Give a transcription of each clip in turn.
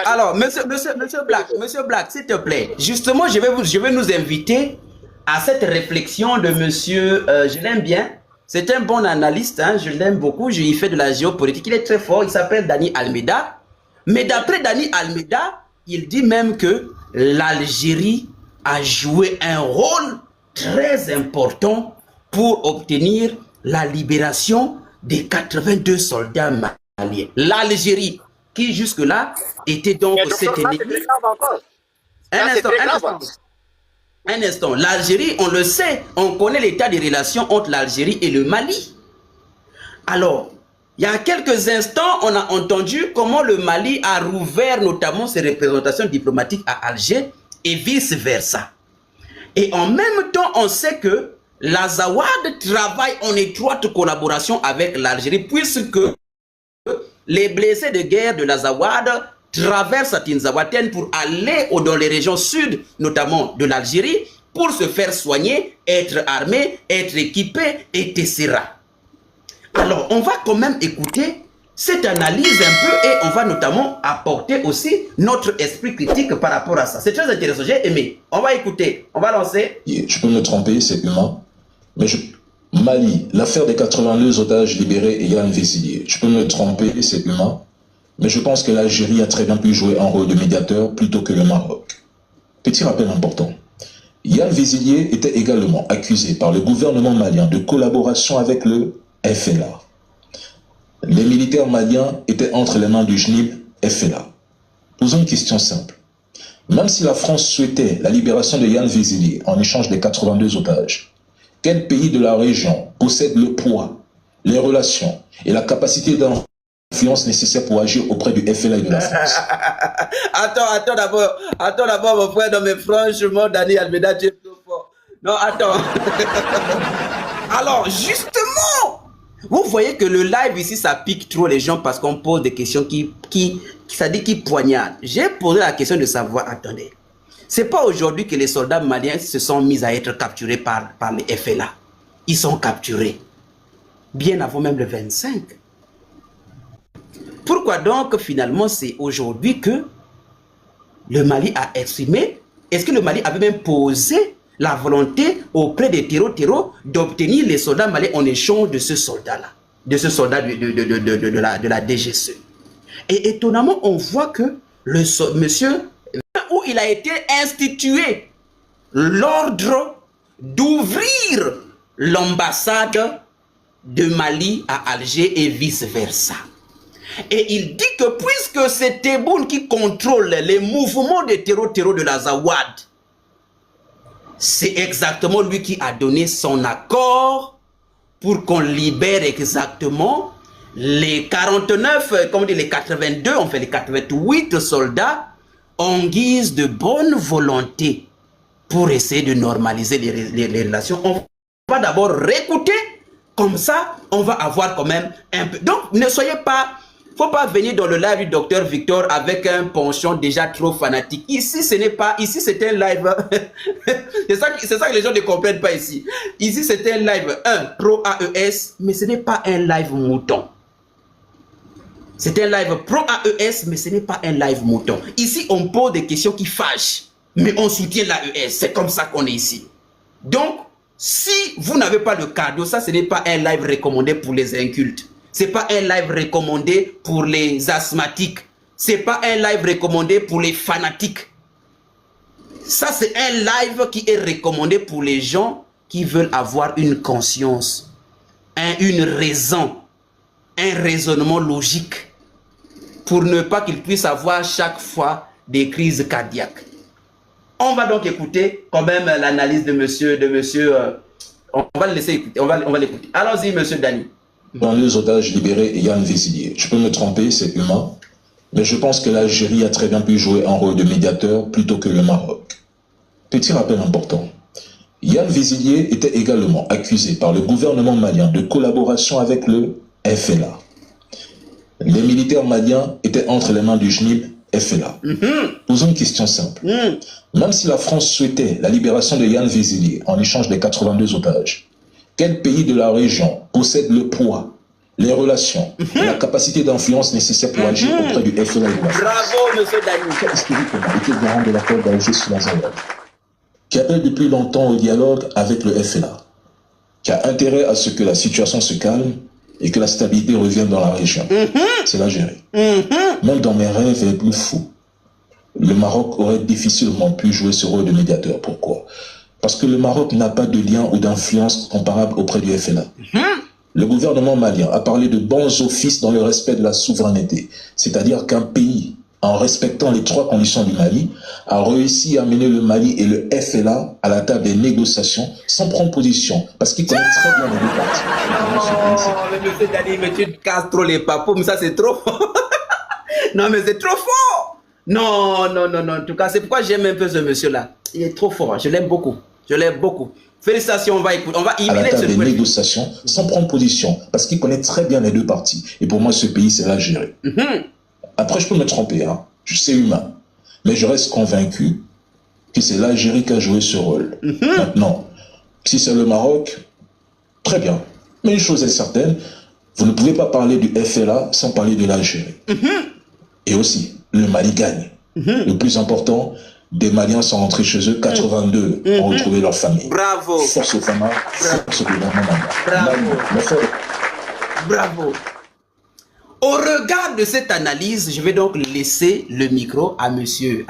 Alors, monsieur Black, s'il te plaît, justement, je vais nous inviter à cette réflexion de monsieur, je l'aime bien, c'est un bon analyste, hein, je l'aime beaucoup, il fait de la géopolitique, il est très fort, il s'appelle Dani Almeida. Mais d'après Dani Almeida, il dit même que l'Algérie a joué un rôle très important pour obtenir la libération des 82 soldats maliens. L'Algérie, qui jusque-là était donc cet ennemi. Un instant. L'Algérie, on le sait, on connaît l'état des relations entre l'Algérie et le Mali. Alors, il y a quelques instants, on a entendu comment le Mali a rouvert notamment ses représentations diplomatiques à Alger et vice-versa. Et en même temps, on sait que l'Azawad travaille en étroite collaboration avec l'Algérie puisque les blessés de guerre de l'Azawad traversent à Tinzaouaten pour aller dans les régions sud, notamment de l'Algérie, pour se faire soigner, être armés, être équipés, etc. Alors, on va quand même écouter cette analyse un peu et on va notamment apporter aussi notre esprit critique par rapport à ça. C'est très intéressant, j'ai aimé. On va écouter, on va lancer. Je peux me tromper, c'est humain, mais Mali, l'affaire des 82 otages libérés et Yann Vézilier. Je peux me tromper, c'est humain, mais je pense que l'Algérie a très bien pu jouer un rôle de médiateur plutôt que le Maroc. Petit rappel important. Yann Vézilier était également accusé par le gouvernement malien de collaboration avec le FLA. Les militaires maliens étaient entre les mains du JNIB FLA. Posons une question simple. Même si la France souhaitait la libération de Yann Vézilier en échange des 82 otages, quel pays de la région possède le poids, les relations et la capacité d'influence nécessaire pour agir auprès du FLA et de la France? Attends d'abord, mon frère, non mais franchement, Dani Almeida, tu es trop fort. Non, attends. Alors, justement, vous voyez que le live ici, ça pique trop les gens parce qu'on pose des questions qui poignardent. J'ai posé la question de savoir, attendez, c'est pas aujourd'hui que les soldats maliens se sont mis à être capturés par les FLA. Ils sont capturés bien avant même le 25. Pourquoi donc finalement c'est aujourd'hui que le Mali a exprimé, est-ce que le Mali avait même posé la volonté auprès des terreaux d'obtenir les soldats maliens en échange de ce soldat-là, de ce soldat de la DGSE. Et étonnamment, on voit que le monsieur, où il a été institué l'ordre d'ouvrir l'ambassade de Mali à Alger et vice-versa. Et il dit que puisque c'est Tebboune qui contrôle les mouvements des terreaux de la Zawad, c'est exactement lui qui a donné son accord pour qu'on libère exactement les 49, comme on dit les 82, on fait les 88 soldats en guise de bonne volonté pour essayer de normaliser les relations. On va d'abord réécouter, comme ça on va avoir quand même un peu. Donc ne soyez pas... Faut pas venir dans le live du docteur Victor avec un penchant déjà trop fanatique. Ici, ce n'est pas... Ici, c'est un live... c'est ça que les gens ne comprennent pas ici. Ici, c'est un live, pro AES, mais ce n'est pas un live mouton. C'est un live pro AES, mais ce n'est pas un live mouton. Ici, on pose des questions qui fâchent, mais on soutient l'AES. C'est comme ça qu'on est ici. Donc, si vous n'avez pas le cadeau, ça, ce n'est pas un live recommandé pour les incultes. Ce n'est pas un live recommandé pour les asthmatiques. Ce n'est pas un live recommandé pour les fanatiques. Ça, c'est un live qui est recommandé pour les gens qui veulent avoir une conscience, une raison, un raisonnement logique pour ne pas qu'ils puissent avoir chaque fois des crises cardiaques. On va donc écouter quand même l'analyse de monsieur, on va le laisser écouter, on va l'écouter. Allons-y, monsieur Dani. Dans les otages libérés et Yann Vézilier. Je peux me tromper, c'est humain, mais je pense que l'Algérie a très bien pu jouer un rôle de médiateur plutôt que le Maroc. Petit rappel important. Yann Vézilier était également accusé par le gouvernement malien de collaboration avec le FLA. Les militaires maliens étaient entre les mains du JNIB FLA. Posons une question simple. Même si la France souhaitait la libération de Yann Vézilier en échange des 82 otages, quel pays de la région possède le poids, les relations, la capacité d'influence nécessaire pour agir auprès du FLA et de la France. Bravo, monsieur Dani. Qui a historiquement été garant de l'accord d'Alger sur Azawad, qui appelle depuis longtemps au dialogue avec le FLA, qui a intérêt à ce que la situation se calme et que la stabilité revienne dans la région. C'est l'Algérie. Même dans mes rêves les plus fous, le Maroc aurait difficilement pu jouer ce rôle de médiateur. Pourquoi? Parce que le Maroc n'a pas de lien ou d'influence comparable auprès du FLA. Le gouvernement malien a parlé de bons offices dans le respect de la souveraineté, c'est-à-dire qu'un pays, en respectant les 3 conditions du Mali, a réussi à mener le Mali et le FLA à la table des négociations sans prendre position, parce qu'il connaît très bien les deux parties. Oh, mais monsieur Dani, mais tu te casses trop les papous, mais ça c'est trop fort. Non, mais c'est trop fort. Non, non, non, non. En tout cas, c'est pourquoi j'aime un peu ce monsieur-là. Il est trop fort. Je l'aime beaucoup. Je l'aime beaucoup. Félicitations, on va écouter. On va à la table des négociations sans prendre position, parce qu'il connaît très bien les deux parties. Et pour moi, ce pays, c'est l'Algérie. Après, je peux me tromper, hein. Je suis humain. Mais je reste convaincu que c'est l'Algérie qui a joué ce rôle. Maintenant, si c'est le Maroc, très bien. Mais une chose est certaine, vous ne pouvez pas parler du FLA sans parler de l'Algérie. Et aussi, le Mali gagne. Le plus important, des Maliens sont rentrés chez eux, 82 ont retrouvé leur famille. Bravo. Force aux femmes, force au gouvernement. Bravo. Bravo. Au regard de cette analyse, je vais donc laisser le micro à monsieur,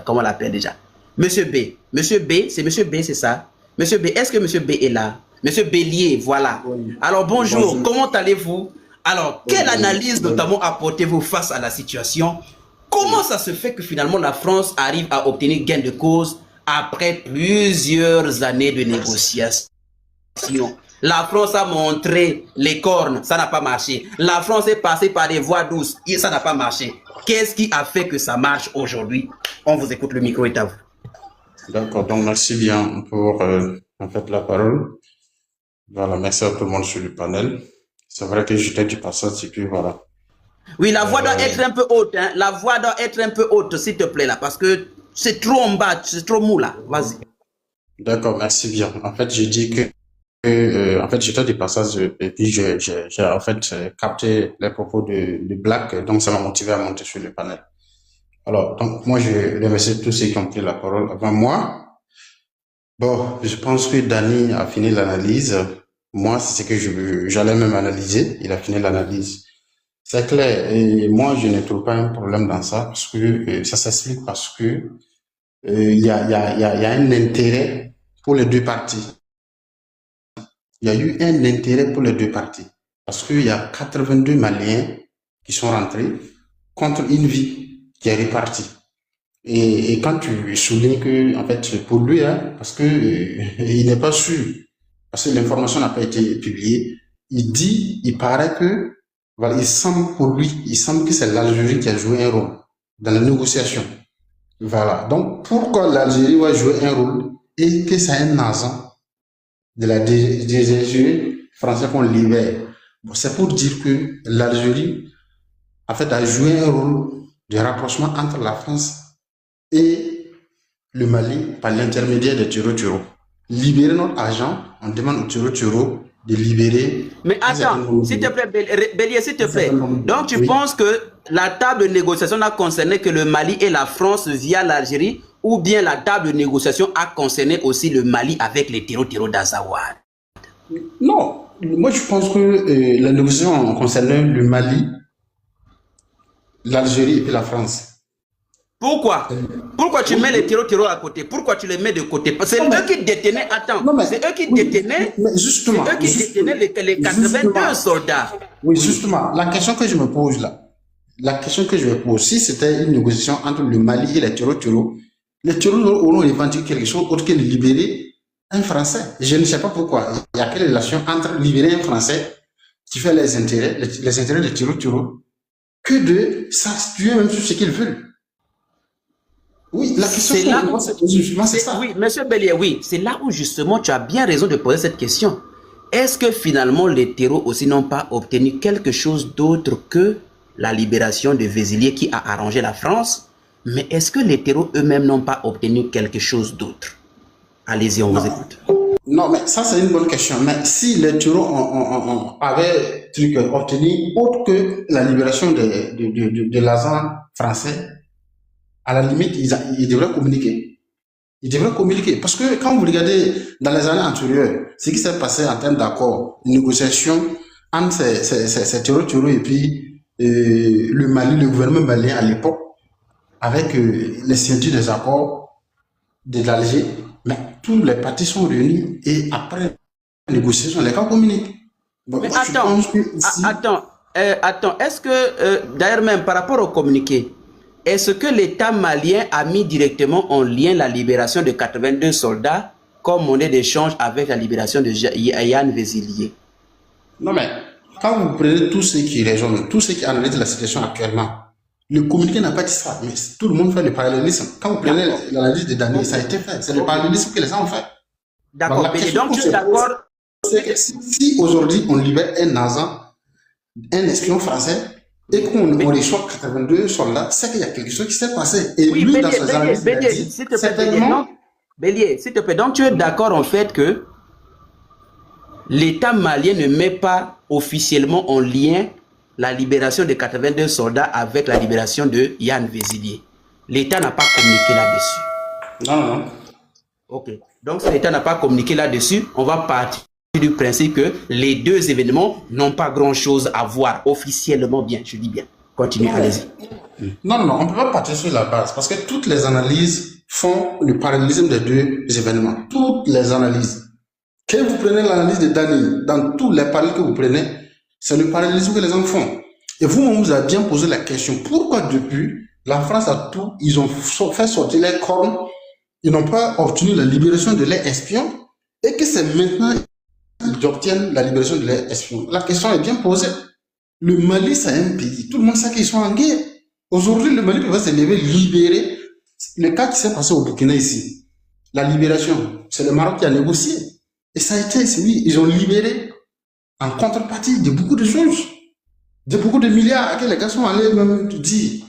comment on l'appelle déjà? Monsieur B. Monsieur B, c'est monsieur B, c'est ça? Monsieur B, est-ce que monsieur B est là? Monsieur Bélier, voilà. Oui. Alors bonjour, comment allez-vous? Alors, quelle analyse notamment apportez-vous face à la situation? Comment ça se fait que finalement la France arrive à obtenir gain de cause après plusieurs années de négociations? La France a montré les cornes, ça n'a pas marché. La France est passée par des voies douces, ça n'a pas marché. Qu'est-ce qui a fait que ça marche aujourd'hui? On vous écoute, le micro est à vous. D'accord, donc merci bien pour en fait la parole. Voilà, merci à tout le monde sur le panel. C'est vrai que j'étais du passage et puis voilà. Oui, la voix doit être un peu haute, hein. La voix doit être un peu haute, s'il te plaît, là, parce que c'est trop en bas, c'est trop mou, là. Vas-y. D'accord, merci bien. En fait, j'ai dit que en fait, j'étais du passage et puis j'ai en fait capté les propos de Black, donc ça m'a motivé à monter sur le panel. Alors, donc moi, je remercie tous ceux qui ont pris la parole avant moi. Bon, je pense que Dani a fini l'analyse. Moi, c'est ce que j'allais même analyser. Il a fini l'analyse. C'est clair. Et moi, je ne trouve pas un problème dans ça parce que ça s'explique parce que il y a un intérêt pour les deux parties. Il y a eu un intérêt pour les deux parties parce qu'il y a 82 Maliens qui sont rentrés contre une vie qui est répartie. Et quand tu soulignes que, en fait, pour lui, hein, parce que il n'est pas sûr, parce que l'information n'a pas été publiée, il paraît que, voilà, il semble que c'est l'Algérie qui a joué un rôle dans la négociation. Voilà. Donc, pourquoi l'Algérie va jouer un rôle et que c'est un agent des Algériens français qu'on libère? Bon, c'est pour dire que l'Algérie, en fait, a joué un rôle de rapprochement entre la France et le Mali par l'intermédiaire des Turo. Libérer notre agent, on demande aux Turo de libérer... Mais attends, s'il te plaît, Bélier, s'il te plaît. Donc tu penses que la table de négociation n'a concerné que le Mali et la France via l'Algérie, ou bien la table de négociation a concerné aussi le Mali avec les Tiro d'Azawad? Non, moi je pense que la négociation concernait le Mali, l'Algérie et la France. Pourquoi? Pourquoi tu mets les Tiro à côté? Pourquoi tu les mets de côté? C'est eux qui détenaient, attends, c'est eux qui détenaient, les 82 soldats. Oui, justement, la question que je me pose là, si c'était une négociation entre le Mali et les Tiro, les Tiro auront revendiqué quelque chose autre que de libérer un Français. Je ne sais pas pourquoi. Il y a quelle relation entre libérer un Français qui fait les intérêts des Tiro, que de s'appuyer même sur ce qu'ils veulent. Oui, la question c'est là où, c'est ça. Oui, monsieur Bélier, oui, c'est là où justement tu as bien raison de poser cette question. Est-ce que finalement les terreaux aussi n'ont pas obtenu quelque chose d'autre que la libération de Vézilier qui a arrangé la France? Mais est-ce que les terreaux eux-mêmes n'ont pas obtenu quelque chose d'autre? Allez-y, on vous écoute. Non, mais ça c'est une bonne question. Mais si les terreaux avaient trucs obtenus autre que la libération de l'agent français. À la limite, ils devraient communiquer. Ils devraient communiquer. Parce que quand vous regardez dans les années antérieures, ce qui s'est passé en termes d'accord, une négociation entre ces terreaux et puis le Mali, le gouvernement malien à l'époque, avec les signatures des accords de l'Alger, mais tous les partis sont réunis et après la négociation, les cas communiquent. Bon, Mais moi, je pense que ici, attends, est-ce que, d'ailleurs même par rapport au communiqué, est-ce que l'État malien a mis directement en lien la libération de 82 soldats comme monnaie d'échange avec la libération de Yann Vézilier? non mais, quand vous prenez tous ceux qui raisonnent, tous ceux qui analysent la situation actuellement, le communiqué n'a pas dit ça, mais tout le monde fait le parallélisme. Quand vous prenez l'analyse de Daniel, ça a été fait. C'est le parallélisme que les gens ont fait. D'accord, la mais question donc qu'on tu se es d'accord? pose, c'est que si aujourd'hui on libère un agent, un espion français, et qu'on reçoit 82 soldats, c'est qu'il y a quelque chose qui s'est passé. Et Oui, lui, dans ses analyses, il a Bélier, dit, s'il te plaît, certainement, Bélier, s'il te plaît, donc tu es d'accord en fait que l'État malien ne met pas officiellement en lien la libération de 82 soldats avec la libération de Yann Vézilier. L'État n'a pas communiqué là-dessus. non. Ok. Donc si l'État n'a pas communiqué là-dessus, on va partir du principe que les deux événements n'ont pas grand-chose à voir officiellement bien. Je dis bien. Continue, allez-y. Non, on ne peut pas partir sur la base parce que toutes les analyses font le parallélisme des deux événements. Toutes les analyses. Quand vous prenez l'analyse de Dani, dans tous les parallèles que vous prenez, c'est le parallélisme que les gens font. Et vous-même, vous avez bien posé la question, pourquoi depuis, la France a tout, ils ont fait sortir les cornes, ils n'ont pas obtenu la libération de leurs espions, et que c'est maintenant qu'ils obtiennent la libération de leurs espions. La question est bien posée. Le Mali, c'est un pays. Tout le monde sait qu'ils sont en guerre. Aujourd'hui, le Mali peut se lever, libérer. Le cas qui s'est passé au Burkina ici, la libération, c'est le Maroc qui a négocié. Et ça a été, oui, ils ont libéré en contrepartie de beaucoup de choses, de beaucoup de milliards que les gars sont allés même dire.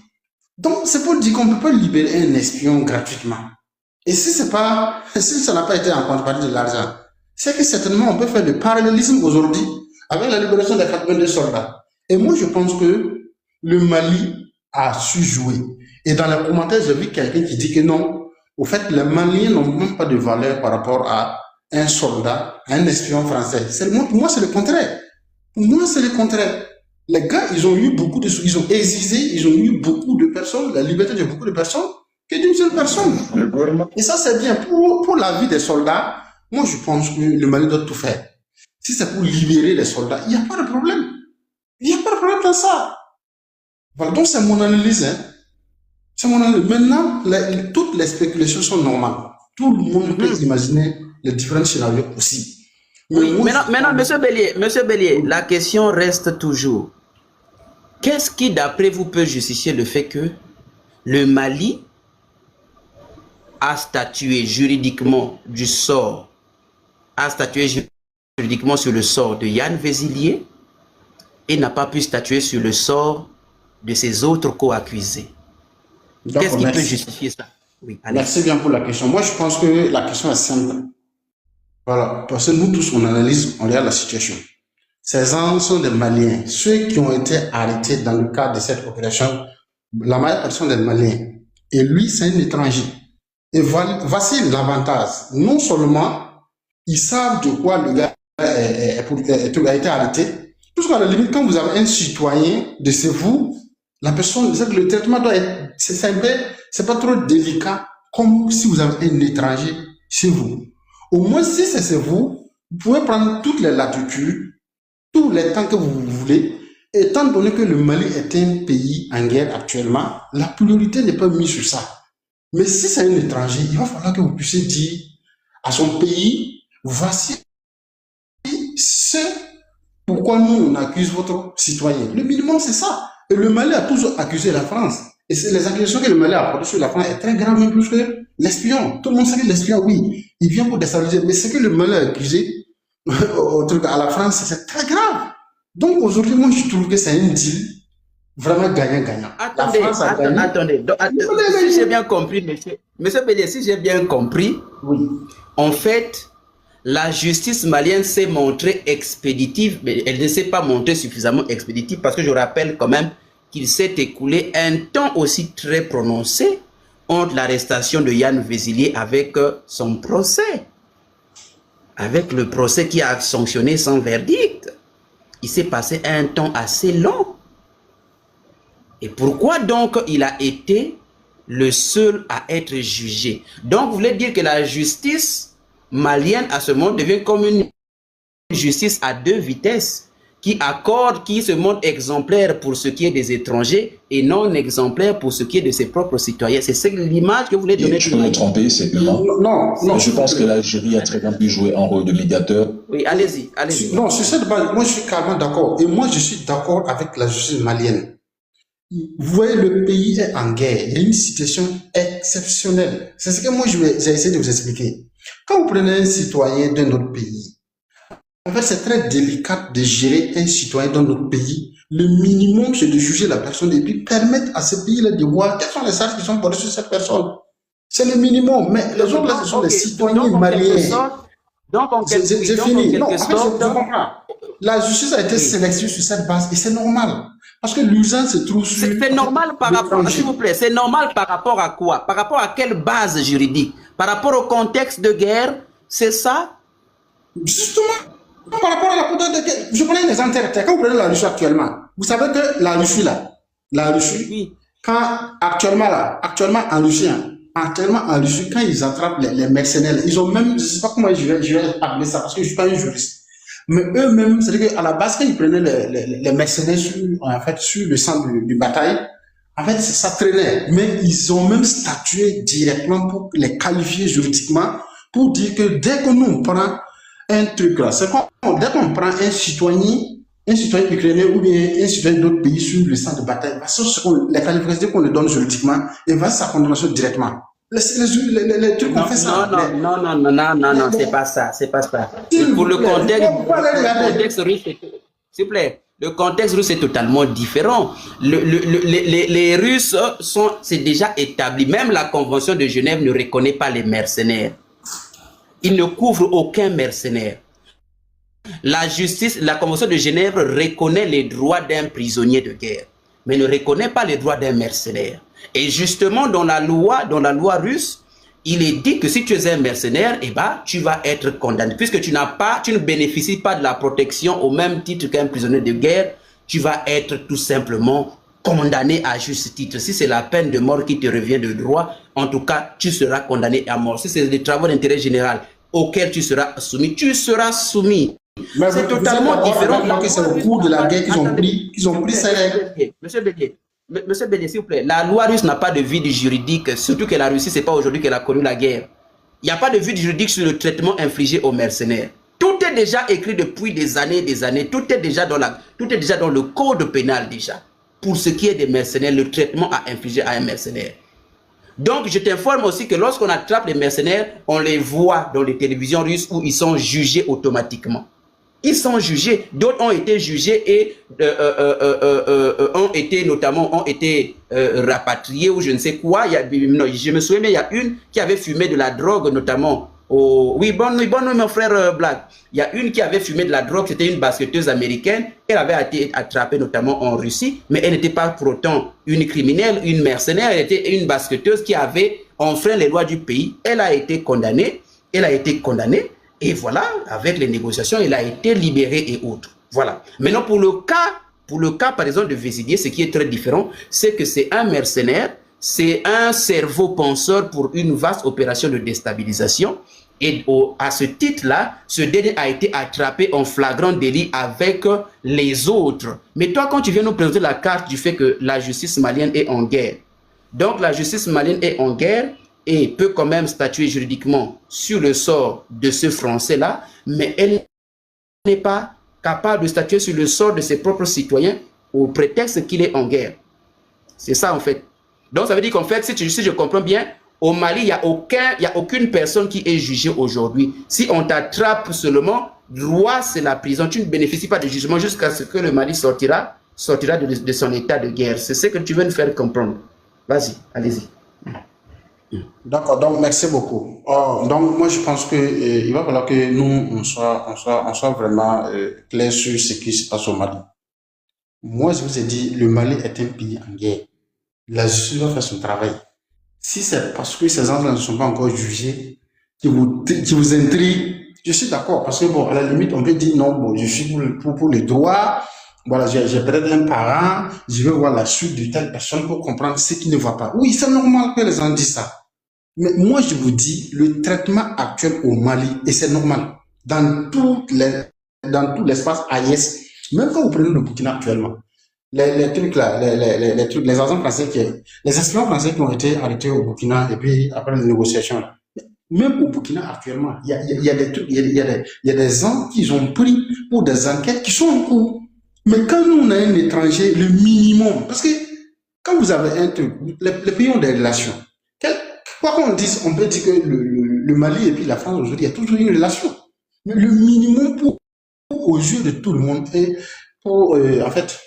Donc, c'est pour dire qu'on ne peut pas libérer un espion gratuitement. Et si ça n'a pas été en contrepartie de l'argent, c'est que certainement on peut faire le parallélisme aujourd'hui avec la libération des 82 soldats. Et moi, je pense que le Mali a su jouer. Et dans les commentaires, j'ai vu quelqu'un qui dit que non, au fait, les Maliens n'ont même pas de valeur par rapport à un soldat, un espion français. Pour moi, c'est le contraire. Pour moi, c'est le contraire. Les gars, ils ont eu beaucoup de... Ils ont exigé, ils ont eu beaucoup de personnes, la liberté de beaucoup de personnes, que d'une seule personne. Et ça, c'est bien. Pour la vie des soldats, moi, je pense que le Mali doit tout faire. Si c'est pour libérer les soldats, il n'y a pas de problème. Il n'y a pas de problème dans ça. Voilà, donc c'est mon analyse. Hein. C'est mon analyse. Maintenant, toutes les spéculations sont normales. Tout le monde peut imaginer les différents scénarios possibles. Oui, maintenant, Monsieur Bélier, la question reste toujours. Qu'est-ce qui, d'après vous, peut justifier le fait que le Mali a statué juridiquement sur le sort de Yann Vézilier et n'a pas pu statuer sur le sort de ses autres co-accusés? Qu'est-ce qui peut justifier ça? Oui, merci bien pour la question. Moi, je pense que la question est simple. Voilà, parce que nous tous, on analyse, on regarde la situation. Ces gens sont des Maliens. Ceux qui ont été arrêtés dans le cadre de cette opération, la majeure personne des Maliens. Et lui, c'est un étranger. Et voici l'avantage. Non seulement, ils savent de quoi le gars a été arrêté, parce qu'à la limite, quand vous avez un citoyen de chez vous, la personne, le traitement doit être, c'est pas trop délicat, comme si vous avez un étranger chez vous. Au moins, si c'est vous, vous pouvez prendre toutes les latitudes, tous les temps que vous voulez. Étant donné que le Mali est un pays en guerre actuellement, la priorité n'est pas mise sur ça. Mais si c'est un étranger, il va falloir que vous puissiez dire à son pays, voici ce pourquoi nous on accuse votre citoyen. Le minimum, c'est ça. Et le Mali a toujours accusé la France. Et les accusations que le Mali a portées sur la France est très grave, même plus que l'espion. Tout le monde sait que l'espion, oui, il vient pour déstabiliser. Mais ce que le Mali a accusé à la France, c'est très grave. Donc aujourd'hui, moi, je trouve que c'est un deal vraiment gagnant-gagnant. Attendez. Si j'ai bien compris, monsieur Bélier, si j'ai bien compris, oui. En fait, la justice malienne s'est montrée expéditive, mais elle ne s'est pas montrée suffisamment expéditive parce que je rappelle quand même qu'il s'est écoulé un temps aussi très prononcé entre l'arrestation de Yann Vézilier avec son procès, avec le procès qui a sanctionné sans verdict. Il s'est passé un temps assez long. Et pourquoi donc il a été le seul à être jugé? Donc vous voulez dire que la justice malienne à ce moment devient comme une justice à deux vitesses qui accorde, qui se montre exemplaire pour ce qui est des étrangers et non exemplaire pour ce qui est de ses propres citoyens. C'est l'image que vous voulez donner. Je peux me tromper, c'est humain. Non. Mais je pense que l'Algérie a très bien pu jouer un rôle de médiateur. Oui, allez-y, allez-y. Non, sur cette base, moi je suis carrément d'accord. Et moi je suis d'accord avec la justice malienne. Vous voyez, le pays est en guerre. Il y a une situation exceptionnelle. C'est ce que moi j'ai essayé de vous expliquer. Quand vous prenez un citoyen d'un autre pays, en fait, c'est très délicat de gérer un citoyen dans notre pays. Le minimum, c'est de juger la personne et puis permettre à ce pays-là de voir quelles sont les charges qui sont portées sur cette personne. C'est le minimum. Mais les autres, là, ce sont les citoyens maliens. Donc, en quelque sorte, j'ai fini. Non, en fait, je comprends. La justice a été sélectionnée sur cette base et c'est normal. Parce que l'urgence se trouve sur... C'est normal par rapport, s'il vous plaît, c'est normal par rapport à quoi? Par rapport à quelle base juridique? Par rapport au contexte de guerre, c'est ça? Justement. Par rapport à la potence de guerre, je prends un exemple terre. Quand vous prenez la Russie actuellement, vous savez que la Russie là, oui. quand actuellement en Russie, quand ils attrapent les mercenaires, ils ont même, je sais pas comment je vais appeler ça parce que je suis pas un juriste, mais eux-mêmes, c'est-à-dire qu'à la base quand ils prenaient les mercenaires sur le centre de bataille, en fait ça traînait, mais ils ont même statué directement pour les qualifier juridiquement pour dire que dès que nous on prend un truc là, c'est comme dès qu'on prend un citoyen ukrainien ou bien un citoyen d'autre pays sur le centre de bataille, les qualifications qu'on lui donne juridiquement, il va sa condamnation directement. Les trucs qu'on fait ça. Non, c'est pas ça, c'est pas ça. Pour le contexte russe, s'il vous plaît, le contexte russe est totalement différent. Les Russes c'est déjà établi. Même la Convention de Genève ne reconnaît pas les mercenaires. Il ne couvre aucun mercenaire. La justice, la Convention de Genève reconnaît les droits d'un prisonnier de guerre, mais ne reconnaît pas les droits d'un mercenaire. Et justement, dans la loi russe, il est dit que si tu es un mercenaire, eh ben, tu vas être condamné. Puisque tu ne bénéficies pas de la protection au même titre qu'un prisonnier de guerre, tu vas être tout simplement condamné à juste titre. Si c'est la peine de mort qui te revient de droit, en tout cas, tu seras condamné à mort. Si c'est des travaux d'intérêt général auxquels tu seras soumis, tu seras soumis. C'est totalement différent. C'est au cours de la guerre qu'ils ont pris ces règles. Monsieur Bélier, s'il vous plaît, la loi russe n'a pas de vide juridique, surtout que la Russie, c'est pas aujourd'hui qu'elle a connu la guerre. Il n'y a pas de vide juridique sur le traitement infligé aux mercenaires. Tout est déjà écrit depuis des années, tout est déjà dans le code pénal déjà. Pour ce qui est des mercenaires, le traitement à infliger à un mercenaire. Donc, je t'informe aussi que lorsqu'on attrape les mercenaires, on les voit dans les télévisions russes où ils sont jugés automatiquement. Ils sont jugés, d'autres ont été jugés et ont été rapatriés ou je ne sais quoi. Je me souviens, mais il y a une qui avait fumé de la drogue notamment. Oui, bonne nuit, mon frère Black. Il y a une qui avait fumé de la drogue, c'était une basketteuse américaine. Elle avait été attrapée notamment en Russie, mais elle n'était pas pour autant une criminelle, une mercenaire. Elle était une basketteuse qui avait enfreint les lois du pays. Elle a été condamnée. Et voilà, avec les négociations, elle a été libérée et autres. Voilà. Maintenant, pour le cas, par exemple, de Vézilier, ce qui est très différent, c'est que c'est un mercenaire, c'est un cerveau penseur pour une vaste opération de déstabilisation. Et à ce titre-là, ce dernier a été attrapé en flagrant délit avec les autres. Mais toi, quand tu viens nous présenter la carte du fait que la justice malienne est en guerre, donc la justice malienne est en guerre, et peut quand même statuer juridiquement sur le sort de ce Français-là, mais elle n'est pas capable de statuer sur le sort de ses propres citoyens au prétexte qu'il est en guerre. C'est ça en fait. Donc ça veut dire qu'en fait, si je comprends bien, au Mali, il n'y a aucune personne qui est jugée aujourd'hui. Si on t'attrape seulement, droit c'est la prison. Tu ne bénéficies pas de jugement jusqu'à ce que le Mali sortira de son état de guerre. C'est ce que tu veux nous faire comprendre. Vas-y, allez-y. D'accord, donc merci beaucoup. Donc moi je pense que il va falloir que nous on soit vraiment clair sur ce qui se passe au Mali. Moi je vous ai dit, le Mali est un pays en guerre. La justice doit faire son travail. Si c'est parce que ces gens-là ne sont pas encore jugés, qui vous intriguent, je suis d'accord. Parce que bon, à la limite, on peut dire non, bon, je suis pour les droits. Voilà, j'ai peut-être un parent, je veux voir la suite de telle personne pour comprendre ce qui ne va pas. Oui, c'est normal que les gens disent ça. Mais moi, je vous dis, le traitement actuel au Mali, et c'est normal, dans tout l'espace AIS, même quand vous prenez le Burkina actuellement, les trucs là, les agents français les espions français qui ont été arrêtés au Burkina et puis après les négociations là. Même au Burkina actuellement, il y a des trucs, il y a des gens qui ont pris pour des enquêtes qui sont en cours. Mais quand nous on a un étranger, le minimum, parce que quand vous avez un truc, les pays ont des relations. Quoi qu'on dise, on peut dire que le Mali et puis la France aujourd'hui, il y a toujours une relation. Mais le minimum aux yeux de tout le monde et pour, en fait,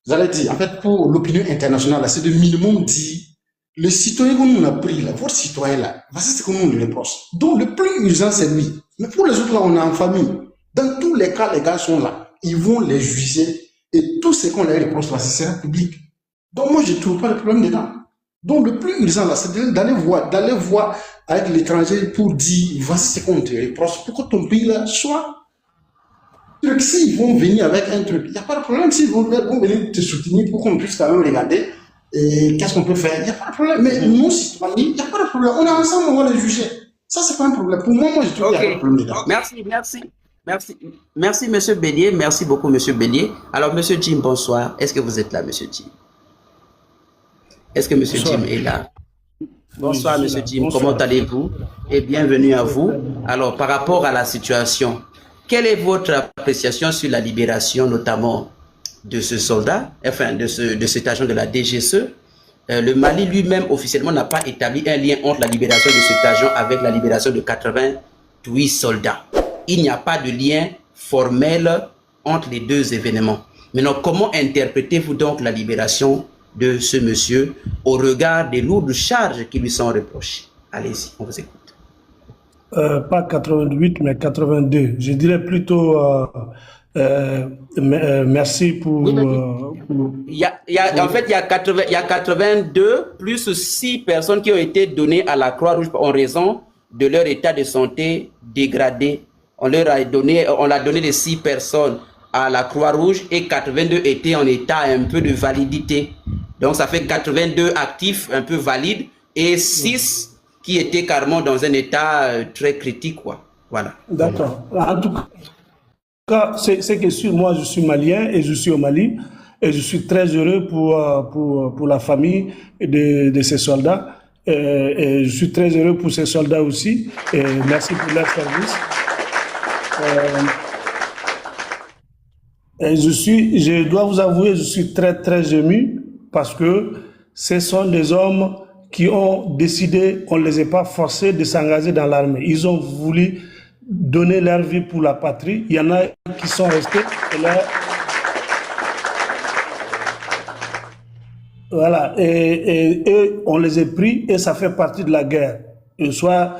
j'allais dire, en fait, pour l'opinion internationale, c'est le minimum dit, le citoyen que nous a pris, là, votre citoyen là, voici ce que nous le reproche. Donc, le plus urgent, c'est lui. Mais pour les autres là, on est en famille. Dans tous les cas, les gars sont là. Ils vont les juger et tout ce qu'on leur reproche là, ce sera public. Donc, moi, je ne trouve pas le problème dedans. Donc, le plus urgent là, c'est d'aller voir avec l'étranger pour dire, voici ce qu'on te reproche pour que ton pays là soit. S'ils vont venir avec un truc, il n'y a pas de problème. S'ils vont venir te soutenir pour qu'on puisse quand même regarder qu'est-ce qu'on peut faire, il n'y a pas de problème. Mais nous, citoyens, il n'y a pas de problème. On est ensemble, on va les juger. Ça, c'est pas un problème. Pour moi, je trouve qu'il n'y a pas de problème dedans. Merci, monsieur Bélier. Merci beaucoup, monsieur Bélier. Alors, monsieur Jim, bonsoir. Est-ce que vous êtes là, monsieur Jim? Est-ce que monsieur Jim est là? Bonsoir, oui, monsieur Jim. Comment allez-vous? Et bienvenue à vous. Alors, par rapport à la situation, quelle est votre appréciation sur la libération, notamment de ce soldat, enfin de cet agent de la DGSE? Le Mali lui-même, officiellement, n'a pas établi un lien entre la libération de cet agent avec la libération de 88 soldats. Il n'y a pas de lien formel entre les deux événements. Maintenant, comment interprétez-vous donc la libération de ce monsieur au regard des lourdes charges qui lui sont reprochées? Allez-y, on vous écoute. Pas 88, mais 82. Je dirais plutôt merci pour... En fait, il y a 82 plus 6 personnes qui ont été données à la Croix-Rouge en raison de leur état de santé dégradé. On l'a donné les 6 personnes à la Croix-Rouge et 82 étaient en état un peu de validité. Donc, ça fait 82 actifs un peu valides et 6 qui étaient carrément dans un état très critique, quoi. Voilà. D'accord. En tout cas, c'est que moi, je suis malien et je suis au Mali et je suis très heureux pour la famille de ces soldats. Et je suis très heureux pour ces soldats aussi. Et merci pour leur service. Et je dois vous avouer, je suis très, très ému parce que ce sont des hommes qui ont décidé, on ne les a pas forcés de s'engager dans l'armée. Ils ont voulu donner leur vie pour la patrie. Il y en a qui sont restés. Et là, voilà. Et on les a pris et ça fait partie de la guerre. Et soit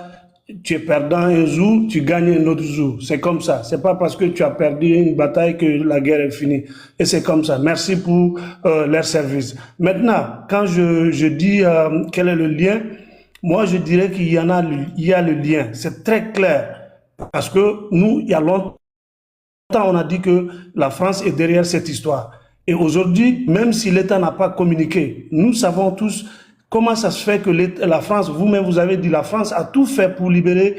tu es perdant un jour, tu gagnes un autre jour. C'est comme ça. C'est pas parce que tu as perdu une bataille que la guerre est finie. Et c'est comme ça. Merci pour leur service. Maintenant, quand je dis quel est le lien, moi je dirais qu'il y a le lien. C'est très clair. Parce que nous, il y a longtemps, on a dit que la France est derrière cette histoire. Et aujourd'hui, même si l'État n'a pas communiqué, nous savons tous comment ça se fait que la France, vous-même vous avez dit, la France a tout fait pour libérer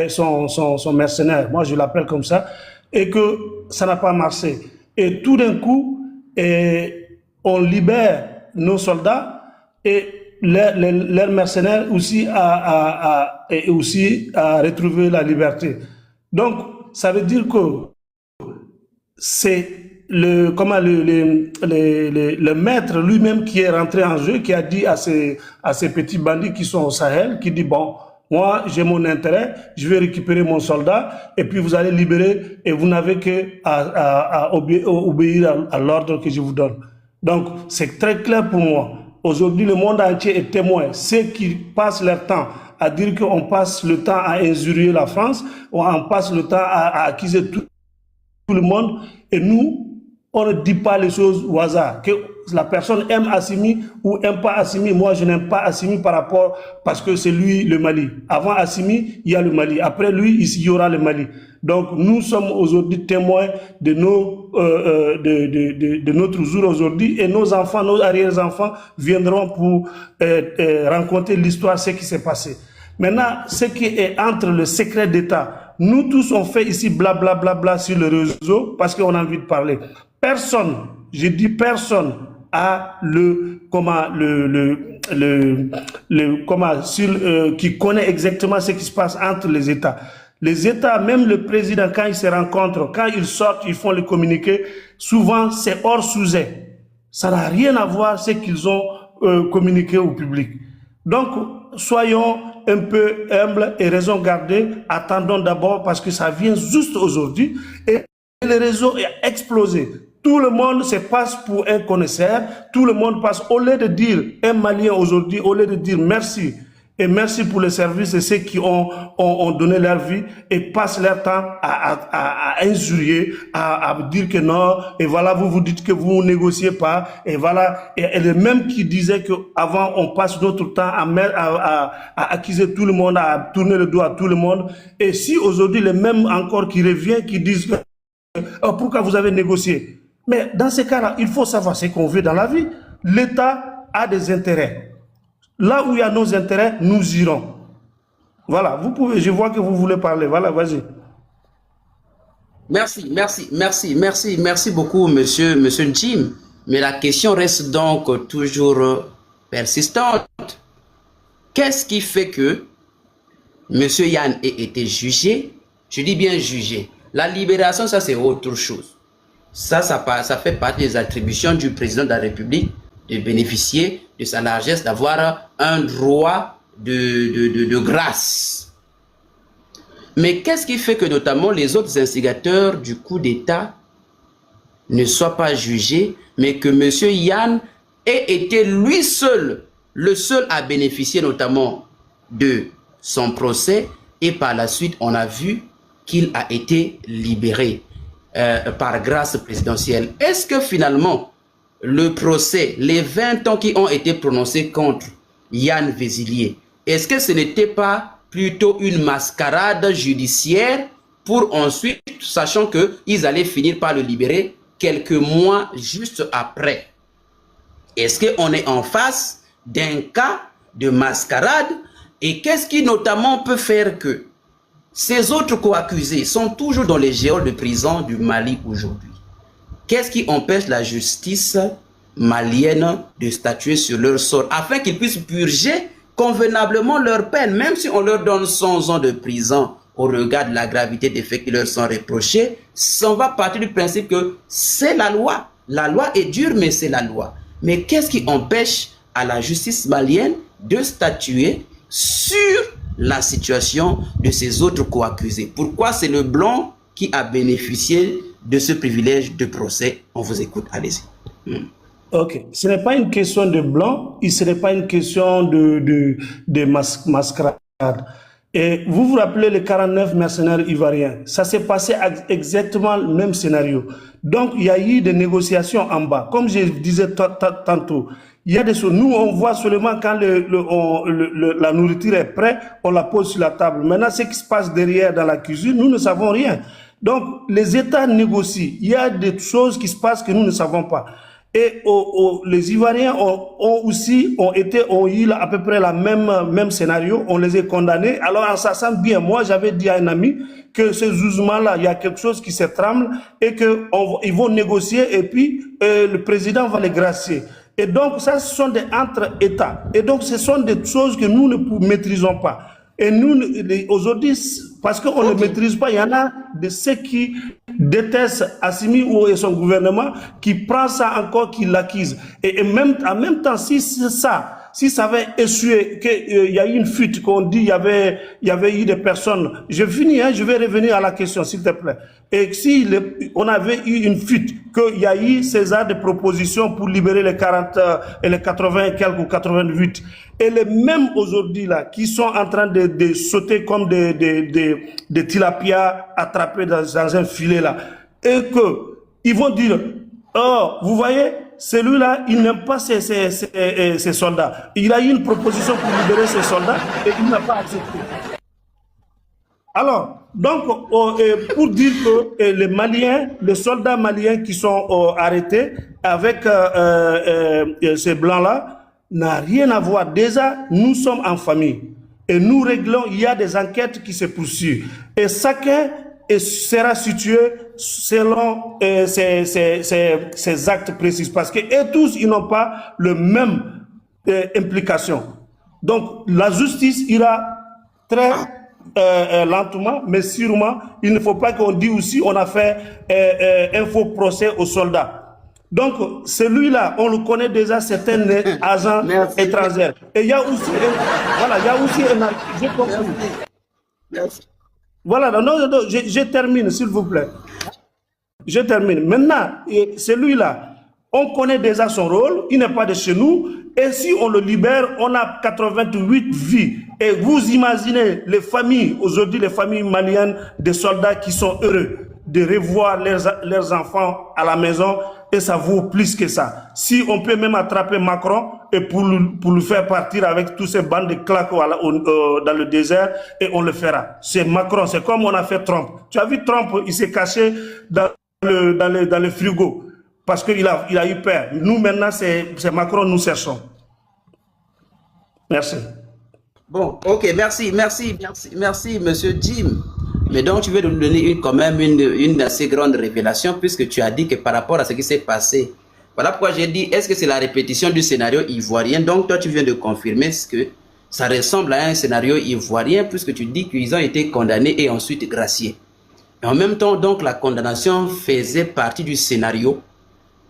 son mercenaire, moi je l'appelle comme ça, et que ça n'a pas marché. Et tout d'un coup, on libère nos soldats et leurs mercenaires aussi à retrouver la liberté. Donc, ça veut dire que c'est le maître lui-même qui est rentré en jeu, qui a dit à ces petits bandits qui sont au Sahel, qui dit bon, moi j'ai mon intérêt, je vais récupérer mon soldat et puis vous allez libérer et vous n'avez que à obéir à l'ordre que je vous donne. Donc c'est très clair pour moi. Aujourd'hui, le monde entier est témoin. Ceux qui passent leur temps à dire qu'on passe le temps à injurier la France, ou on passe le temps à accuser tout le monde, et nous, on ne dit pas les choses au hasard. Que la personne aime Assimi ou aime pas Assimi. Moi, je n'aime pas Assimi parce que c'est lui le Mali. Avant Assimi, il y a le Mali. Après lui, il y aura le Mali. Donc, nous sommes aujourd'hui témoins de notre jour aujourd'hui, et nos enfants, nos arrière-enfants viendront pour rencontrer l'histoire, ce qui s'est passé. Maintenant, ce qui est entre le secret d'État, nous tous on fait ici blablabla sur le réseau parce qu'on a envie de parler. Personne, je dis personne, a qui connaît exactement ce qui se passe entre les États. Les États, même le président, quand ils se rencontrent, quand ils sortent, ils font les communiqués, souvent c'est hors sujet. Ça n'a rien à voir ce qu'ils ont communiqué au public. Donc, soyons un peu humbles et raison gardée. Attendons d'abord parce que ça vient juste aujourd'hui et le réseau est explosé. Tout le monde se passe pour un connaisseur. Tout le monde passe, au lieu de dire un Malien aujourd'hui, au lieu de dire merci et merci pour le service de ceux qui ont donné leur vie et passent leur temps à injurier, à dire que non, et voilà, vous dites que vous ne négociez pas, et voilà, et les mêmes qui disaient qu'avant on passe notre temps à accuser tout le monde, à tourner le dos à tout le monde, et si aujourd'hui les mêmes encore qui reviennent, qui disent pourquoi vous avez négocié? Mais dans ces cas-là, il faut savoir ce qu'on veut dans la vie. L'État a des intérêts. Là où il y a nos intérêts, nous irons. Voilà, vous pouvez, je vois que vous voulez parler. Voilà, vas-y. Merci beaucoup, monsieur Jim. Mais la question reste donc toujours persistante. Qu'est-ce qui fait que monsieur Yann ait été jugé? Je dis bien jugé. La libération, ça c'est autre chose. Ça fait partie des attributions du président de la République de bénéficier de sa largesse, d'avoir un droit de grâce. Mais qu'est-ce qui fait que notamment les autres instigateurs du coup d'État ne soient pas jugés, mais que M. Yann ait été lui seul, le seul à bénéficier notamment de son procès, et par la suite on a vu qu'il a été libéré par grâce présidentielle. Est-ce que finalement le procès, les 20 ans qui ont été prononcés contre Yann Vézilier, est-ce que ce n'était pas plutôt une mascarade judiciaire pour ensuite, sachant qu'ils allaient finir par le libérer quelques mois juste après? Est-ce qu'on est en face d'un cas de mascarade? Et qu'est-ce qui notamment peut faire que ces autres co-accusés sont toujours dans les geôles de prison du Mali aujourd'hui? Qu'est-ce qui empêche la justice malienne de statuer sur leur sort afin qu'ils puissent purger convenablement leur peine, même si on leur donne 100 ans de prison au regard de la gravité des faits qui leur sont reprochés? On va partir du principe que c'est la loi. La loi est dure, mais c'est la loi. Mais qu'est-ce qui empêche à la justice malienne de statuer sur la situation de ces autres co-accusés? Pourquoi c'est le blanc qui a bénéficié de ce privilège de procès? On vous écoute, allez-y. Ok, ce n'est pas une question de blanc, ce n'est pas une question de mascarade. Et vous vous rappelez les 49 mercenaires ivoiriens, ça s'est passé exactement le même scénario. Donc il y a eu des négociations en bas, comme je disais tantôt. Il y a des choses, nous on voit seulement quand la nourriture est prête, on la pose sur la table. Maintenant ce qui se passe derrière dans la cuisine, nous ne savons rien. Donc les États négocient, il y a des choses qui se passent que nous ne savons pas. Et les Ivoiriens ont eu à peu près la même scénario, on les a condamnés. Alors en sachant bien, moi j'avais dit à un ami que ce jugement-là, il y a quelque chose qui se trame et qu'ils vont négocier et puis le président va les gracier. Et donc ça, ce sont des entre-États. Et donc ce sont des choses que nous ne maîtrisons pas. Et nous, aujourd'hui, parce qu'on ne maîtrise pas, il y en a de ceux qui détestent Assimi ou son gouvernement, qui prend ça encore, qui l'acquise. Et même, en même temps, si c'est ça, si ça avait essué, qu'il y a eu une fuite, qu'on dit il y avait eu des personnes, je finis, hein, je vais revenir à la question, s'il te plaît. Et si on avait eu une fuite, qu'il y a eu César de propositions pour libérer les 40 et les 80 et quelques ou 88, et les mêmes aujourd'hui là, qui sont en train de sauter comme des tilapias attrapés dans un filet là, et que ils vont dire, oh, vous voyez, celui-là, il n'aime pas ses soldats. Il a eu une proposition pour libérer ses soldats et il n'a pas accepté. Alors, donc, pour dire que les Maliens, les soldats maliens qui sont arrêtés avec ces Blancs-là, n'a rien à voir. Déjà, nous sommes en famille et nous réglons, il y a des enquêtes qui se poursuivent. Et chacun sera situé selon ses actes précis. Parce que et tous, ils n'ont pas le même implication. Donc, la justice ira très lentement, mais sûrement, il ne faut pas qu'on dise aussi on a fait un faux procès aux soldats. Donc, celui-là, on le connaît déjà, c'est un agent étranger. Et il y a aussi voilà, il y a aussi un... J'ai compris. Merci. Voilà, non, je termine, s'il vous plaît. Je termine. Maintenant, celui-là, on connaît déjà son rôle, il n'est pas de chez nous, et si on le libère, on a 88 vies. Et vous imaginez les familles, aujourd'hui les familles maliennes, des soldats qui sont heureux de revoir leurs enfants à la maison, et ça vaut plus que ça. Si on peut même attraper Macron et pour le faire partir avec tous ces bandes de claques dans le désert, et on le fera. C'est Macron, c'est comme on a fait Trump. Tu as vu Trump, il s'est caché dans le frigo parce qu'il a eu peur. Nous maintenant, c'est Macron, nous cherchons. Merci. Bon, ok, merci, monsieur Jim. Mais donc, tu veux nous donner quand même une assez grande révélation, puisque tu as dit que par rapport à ce qui s'est passé, voilà pourquoi j'ai dit, est-ce que c'est la répétition du scénario ivoirien? Donc, toi, tu viens de confirmer que ça ressemble à un scénario ivoirien, puisque tu dis qu'ils ont été condamnés et ensuite graciés. Et en même temps, donc, la condamnation faisait partie du scénario,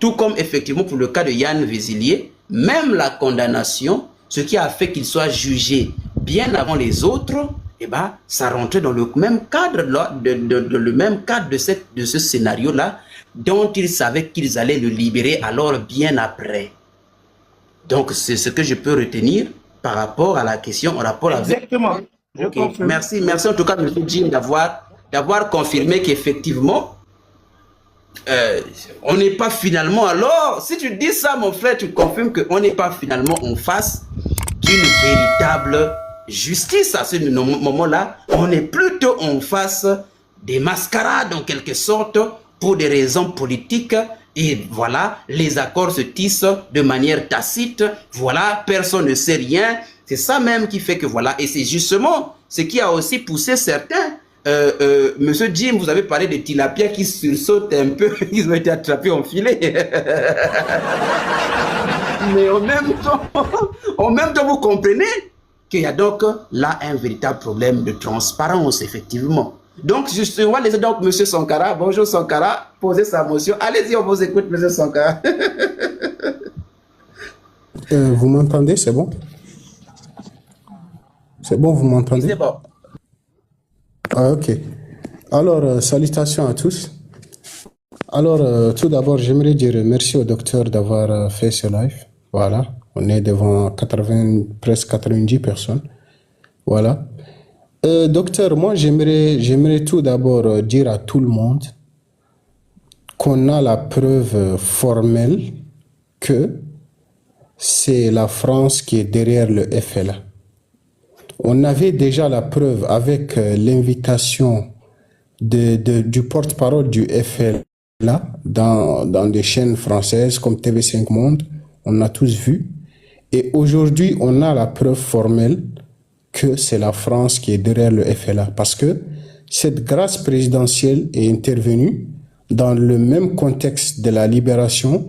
tout comme effectivement pour le cas de Yann Vézilier, même la condamnation, ce qui a fait qu'il soit jugé bien avant les autres, eh ben, ça rentrait dans le même cadre, le même cadre de ce scénario-là, dont ils savaient qu'ils allaient le libérer alors bien après. Donc, c'est ce que je peux retenir par rapport à la question, en rapport avec... Exactement. Okay. Merci en tout cas, M. Jim, d'avoir confirmé qu'effectivement, on n'est pas finalement... Alors, si tu dis ça, mon frère, tu confirmes qu'on n'est pas finalement en face d'une véritable justice à ce moment-là. On est plutôt en face des mascarades, en quelque sorte, pour des raisons politiques. Et voilà, les accords se tissent de manière tacite. Voilà, personne ne sait rien. C'est ça même qui fait que voilà. Et c'est justement ce qui a aussi poussé certains. Monsieur Jim, vous avez parlé de tilapia qui sursautent un peu. Ils ont été attrapés en filet. Mais en même temps, vous comprenez qu'il y a donc là un véritable problème de transparence, effectivement. Donc, on va laisser donc M. Sankara. Bonjour Sankara, poser sa motion. Allez-y, on vous écoute, M. Sankara. Vous m'entendez, c'est bon? C'est bon, vous m'entendez? C'est bon. Ah, ok. Alors, salutations à tous. Alors, tout d'abord, j'aimerais dire merci au docteur d'avoir fait ce live. Voilà, on est devant presque 90 personnes. Voilà. Docteur, moi, j'aimerais tout d'abord dire à tout le monde qu'on a la preuve formelle que c'est la France qui est derrière le FLA. On avait déjà la preuve avec l'invitation du porte-parole du FLA dans des chaînes françaises comme TV5 Monde. On a tous vu. Et aujourd'hui, on a la preuve formelle que c'est la France qui est derrière le FLA. Parce que cette grâce présidentielle est intervenue dans le même contexte de la libération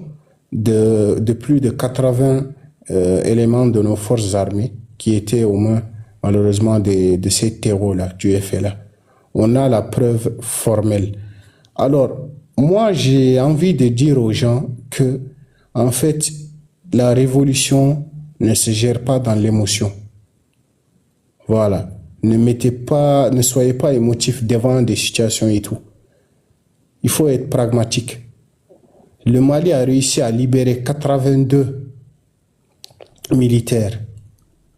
de plus de 80 éléments de nos forces armées qui étaient aux mains, malheureusement, de ces terreaux-là, du FLA. On a la preuve formelle. Alors, moi, j'ai envie de dire aux gens que, en fait, la révolution ne se gère pas dans l'émotion. Voilà. Ne soyez pas émotif devant des situations et tout. Il faut être pragmatique. Le Mali a réussi à libérer 82 militaires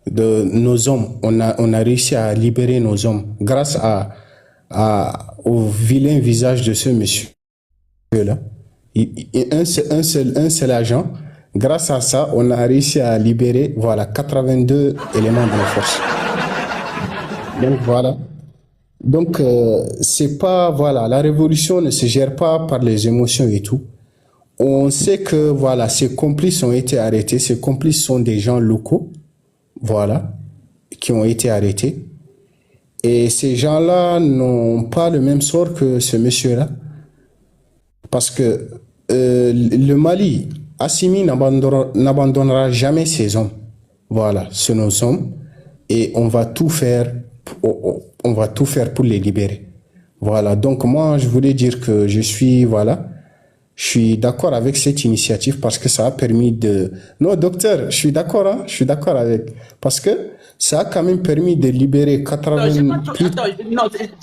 de nos hommes. On a réussi à libérer nos hommes grâce au vilain visage de ce monsieur-là. Un seul agent. Grâce à ça, on a réussi à libérer 82 éléments de nos forces. Donc voilà. Donc c'est pas la révolution ne se gère pas par les émotions et tout. On sait que ces complices ont été arrêtés. Ces complices sont des gens locaux, qui ont été arrêtés. Et ces gens-là n'ont pas le même sort que ce monsieur-là, parce que le Mali, Assimi n'abandonnera jamais ses hommes. C'est nos hommes, et on va tout faire pour les libérer. Donc moi, je voulais dire que je suis d'accord avec cette initiative parce que ça a permis de... Non, docteur, je suis d'accord, avec... Parce que ça a quand même permis de libérer 80... Non,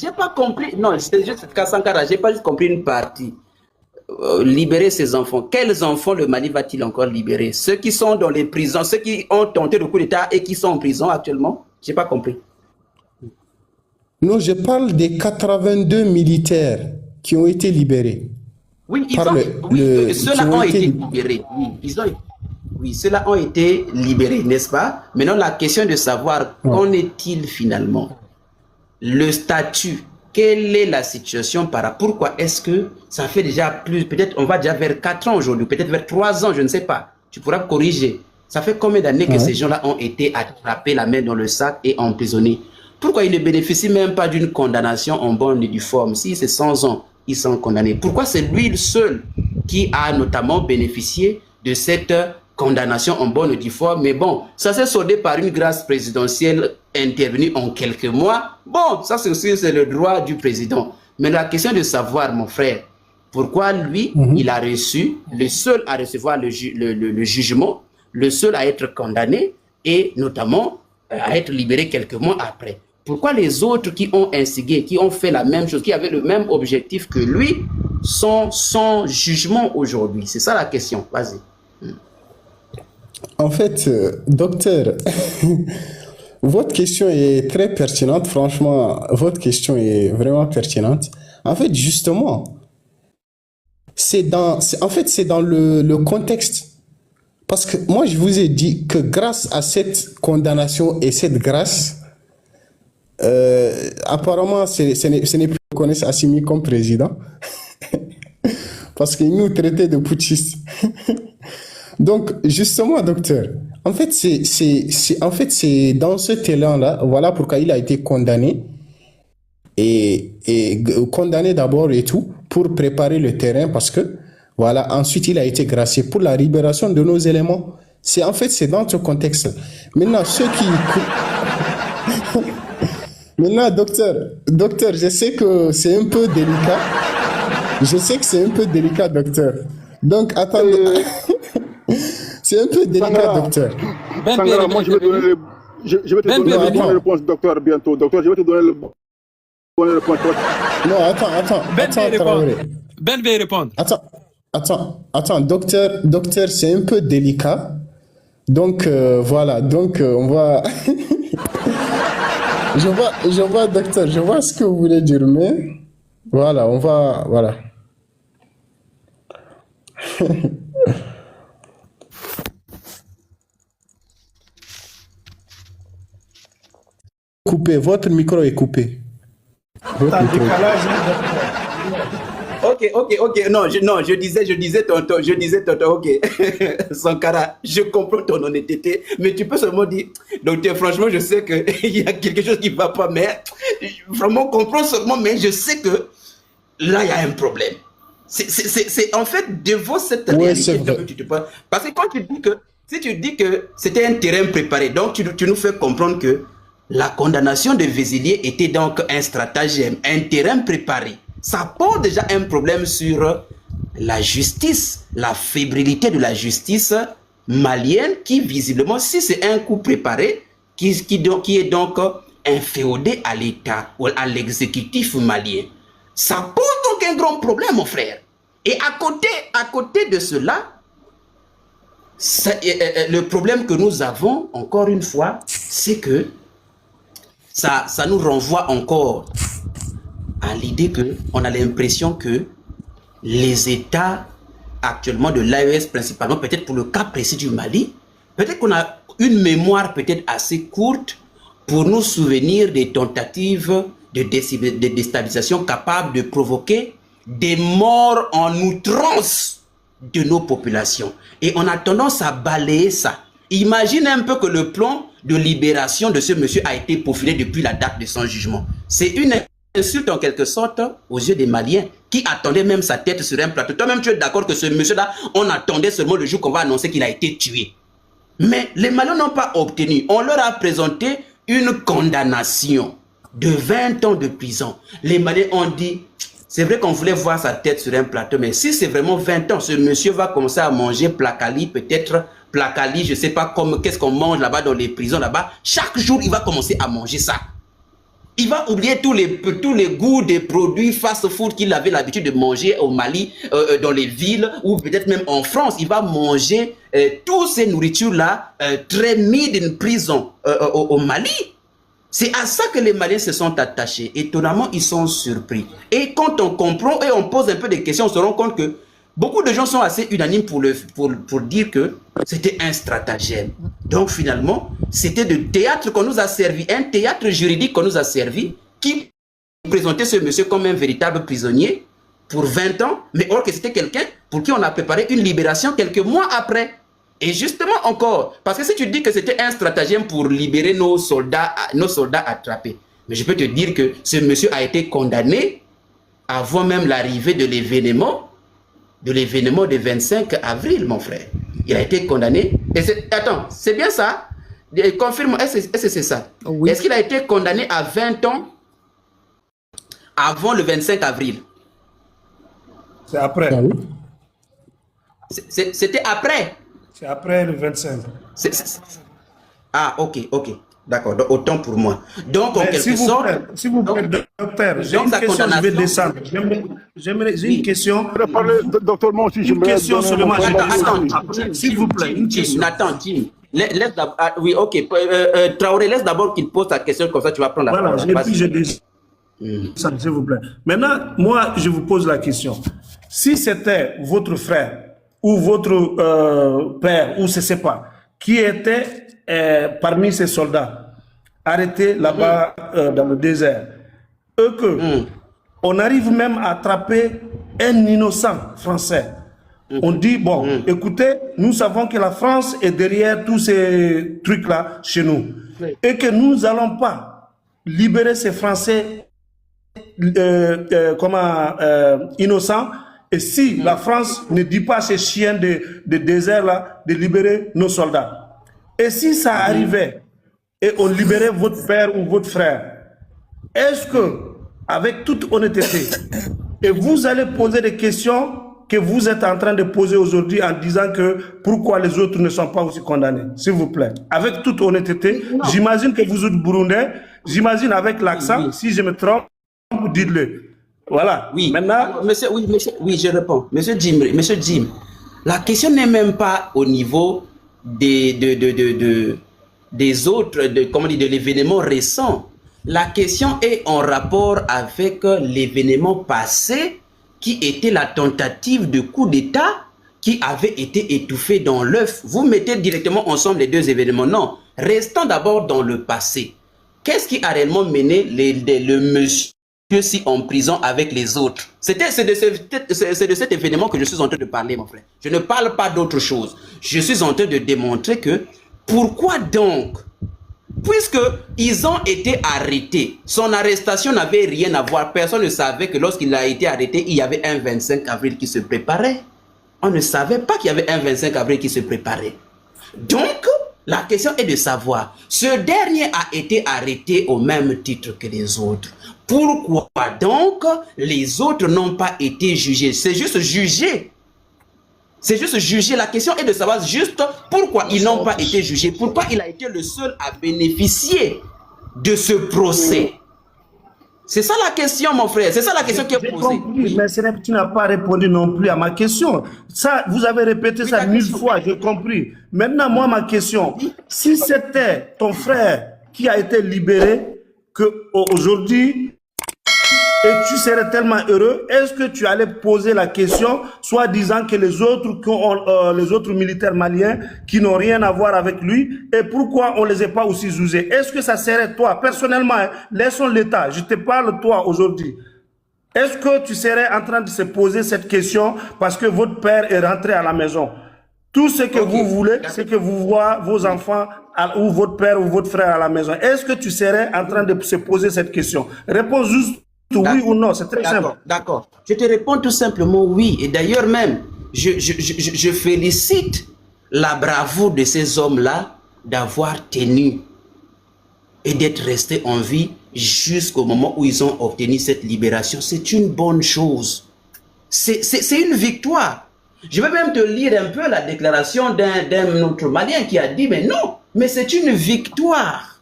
j'ai pas compris. Non, c'est juste Kassankara, j'ai pas juste compris une partie. Libérer ses enfants. Quels enfants le Mali va-t-il encore libérer? Ceux qui sont dans les prisons, ceux qui ont tenté le coup d'État et qui sont en prison actuellement? J'ai pas compris. Non, je parle des 82 militaires qui ont été libérés. Oui, ceux-là ont été libérés. Oui, ceux-là ont été libérés, n'est-ce pas? Maintenant, la question de savoir qu'en est-il finalement? Le statut, quelle est la situation pourquoi est-ce que ça fait déjà peut-être on va déjà vers 4 ans aujourd'hui, peut-être vers 3 ans, je ne sais pas. Tu pourras me corriger. Ça fait combien d'années que ces gens-là ont été attrapés la main dans le sac et emprisonnés? Pourquoi ils ne bénéficient même pas d'une condamnation en bonne et due forme? Si c'est 100 ans, ils sont condamnés. Pourquoi c'est lui le seul qui a notamment bénéficié de cette condamnation en bonne et due forme? Mais bon, ça s'est soldé par une grâce présidentielle intervenue en quelques mois. Bon, ça c'est aussi le droit du président. Mais la question de savoir, mon frère, pourquoi lui, il a reçu, le seul à recevoir le jugement, le seul à être condamné et notamment à être libéré quelques mois après. Pourquoi les autres qui ont instigé, qui ont fait la même chose, qui avaient le même objectif que lui, sont sans jugement aujourd'hui? C'est ça la question. Vas-y. En fait, docteur, votre question est très pertinente. Franchement, votre question est vraiment pertinente. En fait, justement, c'est dans le contexte. Parce que moi, je vous ai dit que grâce à cette condamnation et cette grâce, apparemment, ce n'est plus reconnaître Assimi comme président. Parce qu'il nous traitait de putschistes. Donc, justement, docteur, en fait, c'est dans cet élan-là, voilà pourquoi il a été condamné. Et condamné d'abord et tout, pour préparer le terrain, parce que ensuite il a été gracié pour la libération de nos éléments. C'est dans ce contexte. Maintenant, Maintenant, docteur, je sais que c'est un peu délicat. Docteur. Donc, attendez. C'est un peu délicat, docteur. Sangara, moi, je vais te donner la bonne réponse, docteur, bientôt. Docteur, je vais te donner la bonne réponse. Non, attends, Traoré. Ben va y répondre. Attends, docteur, c'est un peu délicat. Donc, on va... je vois, docteur, je vois ce que vous voulez dire, mais... Voilà. Coupé, votre micro est coupé. Ok. Non, je disais tonton, ok. Sankara, je comprends ton honnêteté, mais tu peux seulement dire, docteur, franchement, je sais qu'il y a quelque chose qui ne va pas, mais vraiment, comprends seulement, mais je sais que là, il y a un problème. C'est en fait devant cette réalité que tu te parles. Parce que quand si tu dis que c'était un terrain préparé, donc tu nous fais comprendre que la condamnation de Vézilier était donc un stratagème, un terrain préparé. Ça pose déjà un problème sur la justice, la fébrilité de la justice malienne qui, visiblement, si c'est un coup préparé, qui est donc inféodé à l'État ou à l'exécutif malien. Ça pose donc un grand problème, mon frère. Et à côté de cela, le problème que nous avons, encore une fois, c'est que ça nous renvoie encore à l'idée qu'on a l'impression que les États actuellement de l'AES, principalement, peut-être pour le cas précis du Mali, peut-être qu'on a une mémoire peut-être assez courte pour nous souvenir des tentatives de déstabilisation capables de provoquer des morts en outrance de nos populations. Et on a tendance à balayer ça. Imagine un peu que le plan de libération de ce monsieur a été peaufiné depuis la date de son jugement. C'est une insulte en quelque sorte aux yeux des Maliens qui attendaient même sa tête sur un plateau. Toi-même, tu es d'accord que ce monsieur-là, on attendait seulement le jour qu'on va annoncer qu'il a été tué. Mais les Maliens n'ont pas obtenu. On leur a présenté une condamnation de 20 ans de prison. Les Maliens ont dit, c'est vrai qu'on voulait voir sa tête sur un plateau, mais si c'est vraiment 20 ans, ce monsieur va commencer à manger placali, peut-être placali, je ne sais pas qu'est-ce qu'on mange là-bas dans les prisons là-bas. Chaque jour, il va commencer à manger ça. Il va oublier tous les goûts des produits fast-food qu'il avait l'habitude de manger au Mali, dans les villes, ou peut-être même en France. Il va manger toutes ces nourritures-là très mis d'une prison au Mali. C'est à ça que les Maliens se sont attachés. Étonnamment, ils sont surpris. Et quand on comprend et on pose un peu des questions, on se rend compte que beaucoup de gens sont assez unanimes pour dire que c'était un stratagème. Donc finalement, c'était de théâtre qu'on nous a servi, un théâtre juridique qu'on nous a servi, qui présentait ce monsieur comme un véritable prisonnier pour 20 ans, mais or que c'était quelqu'un pour qui on a préparé une libération quelques mois après. Et justement encore, parce que si tu dis que c'était un stratagème pour libérer nos soldats attrapés, mais je peux te dire que ce monsieur a été condamné avant même l'arrivée de l'événement du 25 avril, mon frère. Il a été condamné. Attends, c'est bien ça? Confirme, est-ce que c'est ça? Oui. Est-ce qu'il a été condamné à 20 ans avant le 25 avril? C'est après. C'était après. C'est après le 25. Ah, ok. D'accord, autant pour moi. Donc, en quelque sorte... S'il vous plaît, docteur, j'ai une question, je vais descendre. J'ai une question. Docteur, moi aussi, une question seulement. Attends, s'il vous plaît, une question. Attends, Jim. Laisse d'abord... oui, ok. Traoré, laisse d'abord qu'il pose ta question, comme ça tu vas prendre la parole. Voilà, je descends, s'il vous plaît. Maintenant, moi, je vous pose la question. Si c'était votre frère ou votre père, ou je ne sais pas, qui était parmi ces soldats arrêtés là-bas dans le désert, et que on arrive même à attraper un innocent français. On dit, bon, écoutez, nous savons que la France est derrière tous ces trucs-là chez nous, et que nous n'allons pas libérer ces Français innocents. Et si la France ne dit pas à ces chiens de désert-là de libérer nos soldats, et si ça arrivait et on libérait votre père ou votre frère, est-ce que, avec toute honnêteté, et vous allez poser des questions que vous êtes en train de poser aujourd'hui en disant que pourquoi les autres ne sont pas aussi condamnés, s'il vous plaît, avec toute honnêteté, j'imagine que vous êtes burundais, j'imagine avec l'accent, si je me trompe, dites-le. Voilà. Oui. Maintenant, monsieur, je réponds. Monsieur Jim, la question n'est même pas au niveau des autres, de l'événement récent. La question est en rapport avec l'événement passé qui était la tentative de coup d'État qui avait été étouffé dans l'œuf. Vous mettez directement ensemble les deux événements. Non, restons d'abord dans le passé. Qu'est-ce qui a réellement mené le monsieur en prison avec les autres? C'est de cet événement que je suis en train de parler, mon frère. Je ne parle pas d'autre chose. Je suis en train de démontrer que pourquoi donc, puisqu'ils ont été arrêtés, son arrestation n'avait rien à voir. Personne ne savait que lorsqu'il a été arrêté, il y avait un 25 avril qui se préparait. On ne savait pas qu'il y avait un 25 avril qui se préparait. Donc, la question est de savoir, ce dernier a été arrêté au même titre que les autres. Pourquoi donc les autres n'ont pas été jugés? C'est juste jugé. C'est juste juger. La question est de savoir juste pourquoi ils n'ont pas été jugés, pourquoi il a été le seul à bénéficier de ce procès. C'est ça la question, mon frère. C'est ça la question qui est posée. Compris, mais tu n'as pas répondu non plus à ma question. Ça, vous avez répété ça 1000 fois, j'ai compris. Maintenant, moi, ma question, si c'était ton frère qui a été libéré, qu'aujourd'hui, et tu serais tellement heureux, est-ce que tu allais poser la question, soit disant que les autres militaires maliens qui n'ont rien à voir avec lui, et pourquoi on ne les a pas aussi jugés? Est-ce que ça serait toi, personnellement, hein, laissons l'État, je te parle toi aujourd'hui, est-ce que tu serais en train de se poser cette question parce que votre père est rentré à la maison? Tout ce que vous voulez, c'est que vous voyez vos enfants ou votre père ou votre frère à la maison. Est-ce que tu serais en train de se poser cette question? Réponds juste oui ou non, c'est très simple. D'accord. Je te réponds tout simplement oui. Et d'ailleurs même, je félicite la bravoure de ces hommes-là d'avoir tenu et d'être restés en vie jusqu'au moment où ils ont obtenu cette libération. C'est une bonne chose. C'est une victoire. Je vais même te lire un peu la déclaration d'un autre Malien qui a dit, mais non, mais c'est une victoire.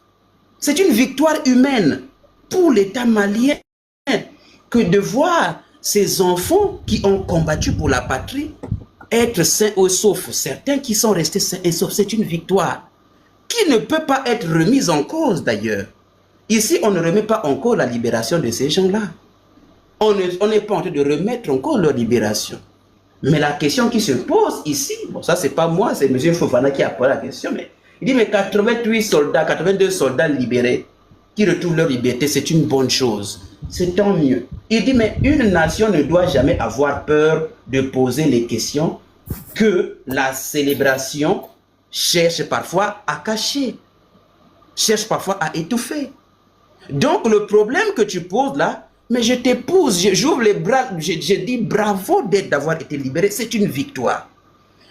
C'est une victoire humaine pour l'État malien que de voir ces enfants qui ont combattu pour la patrie être sains et saufs. Certains qui sont restés sains et saufs, c'est une victoire qui ne peut pas être remise en cause d'ailleurs. Ici, on ne remet pas encore la libération de ces gens-là. On n'est pas en train de remettre encore leur libération. Mais la question qui se pose ici, bon ça c'est pas moi, c'est M. Fofana qui a posé la question, mais il dit mais 88 soldats, 82 soldats libérés qui retrouvent leur liberté, c'est une bonne chose. C'est tant mieux. Il dit mais une nation ne doit jamais avoir peur de poser les questions que la célébration cherche parfois à cacher, cherche parfois à étouffer. Donc le problème que tu poses là, mais je t'épouse, j'ouvre les bras, je dis bravo d'avoir été libéré, c'est une victoire.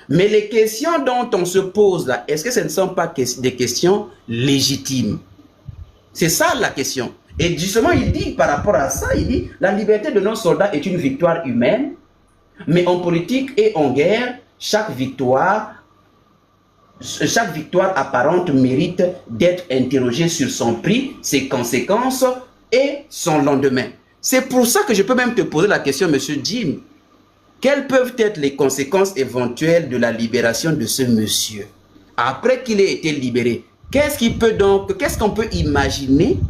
Mais les questions dont on se pose là, est-ce que ce ne sont pas des questions légitimes? C'est ça la question. Et justement, il dit par rapport à ça, il dit la liberté de nos soldats est une victoire humaine, mais en politique et en guerre, chaque victoire apparente mérite d'être interrogée sur son prix, ses conséquences et son lendemain. C'est pour ça que je peux même te poser la question, monsieur Jim. Quelles peuvent être les conséquences éventuelles de la libération de ce monsieur? Après qu'il ait été libéré, qu'est-ce qu'on peut imaginer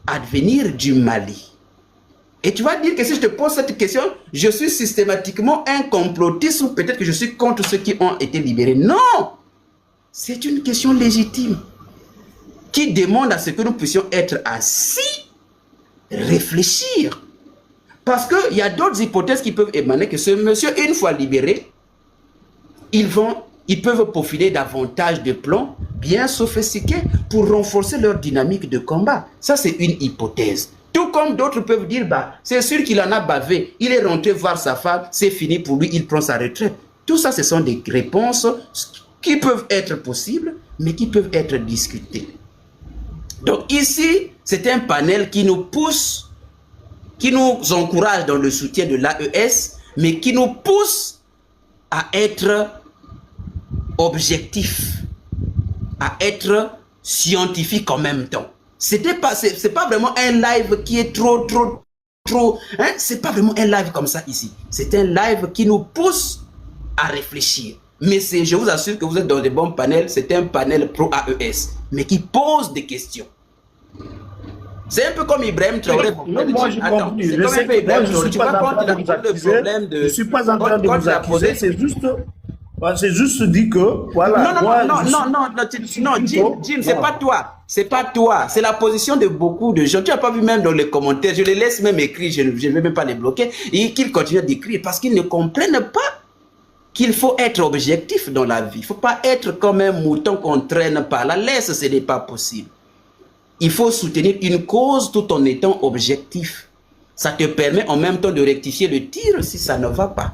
advenir du Mali? Et tu vas dire que si je te pose cette question, je suis systématiquement un complotiste ou peut-être que je suis contre ceux qui ont été libérés. Non! C'est une question légitime qui demande à ce que nous puissions être assis, réfléchir. Parce qu'il y a d'autres hypothèses qui peuvent émaner que ce monsieur, une fois libéré, ils peuvent profiler davantage de plans bien sophistiqués pour renforcer leur dynamique de combat. Ça, c'est une hypothèse. Tout comme d'autres peuvent dire, bah, c'est sûr qu'il en a bavé, il est rentré voir sa femme, c'est fini pour lui, il prend sa retraite. Tout ça, ce sont des réponses qui peuvent être possibles, mais qui peuvent être discutées. Donc ici, c'est un panel qui nous pousse, qui nous encourage dans le soutien de l'AES, mais qui nous pousse à être objectif, à être scientifique en même temps. C'est pas vraiment un live qui est trop, hein? C'est pas vraiment un live comme ça ici. C'est un live qui nous pousse à réfléchir. Mais je vous assure que vous êtes dans des bons panels, c'est un panel pro-AES, mais qui pose des questions. C'est un peu comme Ibrahim Traoré. Moi, j'ai compris. Je sais que moi, je ne suis pas en train de vous accuser. Je ne suis pas en train de vous accuser. C'est juste dit que, voilà. Non, Jim, c'est pas toi. C'est pas toi. C'est la position de beaucoup de gens. Tu n'as pas vu même dans les commentaires. Je les laisse même écrire. Je ne vais même pas les bloquer. Et qu'ils continuent d'écrire parce qu'ils ne comprennent pas qu'il faut être objectif dans la vie. Il ne faut pas être comme un mouton qu'on traîne par la laisse. Ce n'est pas possible. Il faut soutenir une cause tout en étant objectif. Ça te permet en même temps de rectifier le tir si ça ne va pas.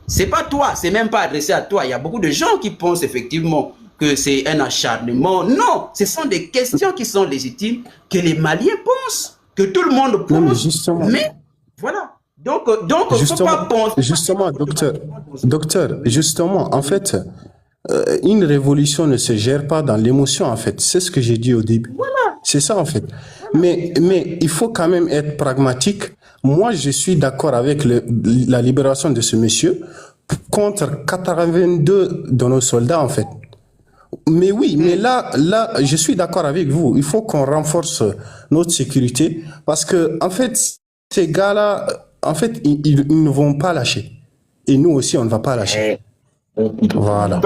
C'est pas toi, c'est même pas adressé à toi. Il y a beaucoup de gens qui pensent effectivement que c'est un acharnement. Non, ce sont des questions qui sont légitimes, que les Maliens pensent, que tout le monde pense. Non, mais justement. Mais voilà. Donc, faut pas penser. Justement, docteur, justement, en fait, une révolution ne se gère pas dans l'émotion, en fait. C'est ce que j'ai dit au début. C'est ça, en fait. Mais il faut quand même être pragmatique. Moi, je suis d'accord avec la libération de ce monsieur contre 82 de nos soldats, en fait. Mais oui, mais là, je suis d'accord avec vous. Il faut qu'on renforce notre sécurité parce que, en fait, ces gars-là, en fait, ils ne vont pas lâcher. Et nous aussi, on ne va pas lâcher. Voilà.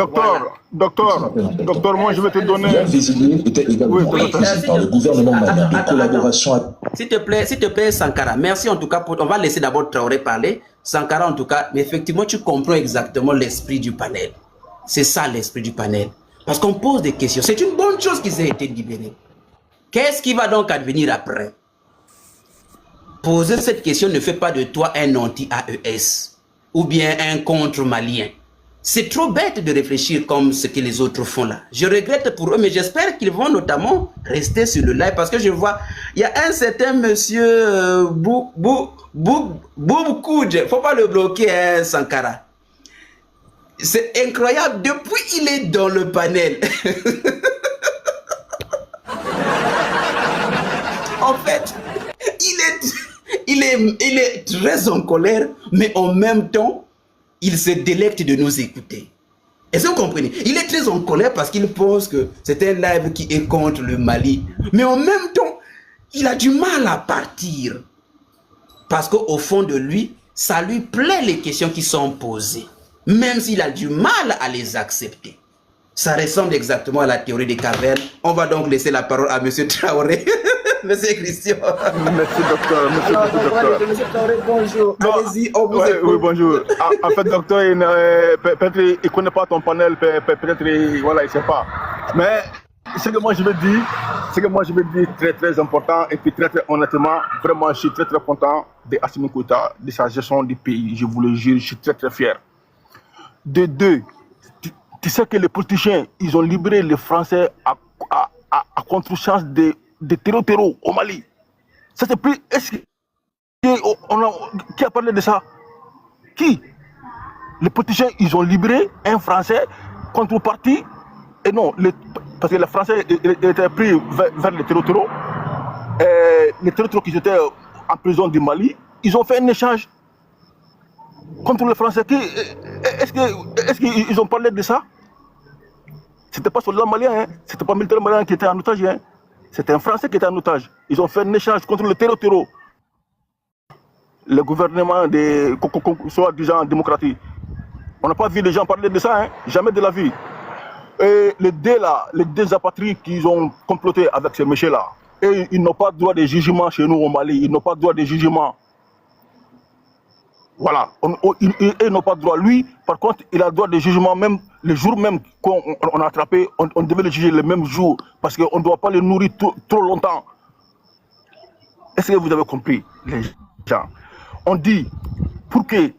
Docteur, moi je vais te donner... Yann Vézilier était également accusé par le gouvernement malien de collaboration. S'il te plaît, Sankara, merci en tout cas. On va laisser d'abord Traoré parler. Sankara, en tout cas, mais effectivement, tu comprends exactement l'esprit du panel. C'est ça l'esprit du panel. Parce qu'on pose des questions. C'est une bonne chose qu'ils aient été libérés. Qu'est-ce qui va donc advenir après? Poser cette question ne fait pas de toi un anti-AES ou bien un contre-malien. C'est trop bête de réfléchir comme ce que les autres font là. Je regrette pour eux, mais j'espère qu'ils vont notamment rester sur le live parce que je vois, il y a un certain monsieur Boubkoudj, il ne faut pas le bloquer, hein, Sankara. C'est incroyable, depuis il est dans le panel. En fait, il est très en colère, mais en même temps, il se délecte de nous écouter. Est-ce que vous comprenez? Il est très en colère parce qu'il pense que c'est un live qui est contre le Mali. Mais en même temps, il a du mal à partir. Parce qu'au fond de lui, ça lui plaît les questions qui sont posées. Même s'il a du mal à les accepter. Ça ressemble exactement à la théorie des cavernes. On va donc laisser la parole à M. Traoré. Monsieur Christian. Merci, docteur. Monsieur Traoré, bonjour. Allez-y, on vous écoute. Oui, bonjour. En fait, docteur, peut-être il ne connaît pas ton panel, peut-être voilà, il ne sait pas. Mais ce que moi je veux dire, très très important, et puis très très honnêtement, vraiment, je suis très très content de Assimi Goïta, de sa gestion du pays. Je vous le jure, je suis très très fier. De deux, tu sais que les politiciens, ils ont libéré les Français à contre-chance de terreau au Mali. Ça c'est plus... Qui a parlé de ça? Qui? Les politiciens, ils ont libéré un Français contrepartie. Et non, parce que les Français étaient pris vers les terreaux. Les terreaux qui étaient en prison du Mali, ils ont fait un échange contre les Français. Est-ce qu'ils ont parlé de ça? C'était pas soldat malien, hein? C'était pas militaire malien qui était en otage, hein? C'était un Français qui était en otage. Ils ont fait un échange contre le terreau. Le gouvernement soi-disant démocratique. On n'a pas vu les gens parler de ça, hein? Jamais de la vie. Et les deux apatrides qu'ils ont comploté avec ces messieurs-là, et ils n'ont pas droit de jugement chez nous au Mali. Ils n'ont pas droit de jugement. Voilà, ils n'ont pas droit. Lui, par contre, il a droit de jugement même le jour même qu'on a attrapé, on devait le juger le même jour parce qu'on ne doit pas le nourrir trop longtemps. Est-ce que vous avez compris, les gens? On dit, pour que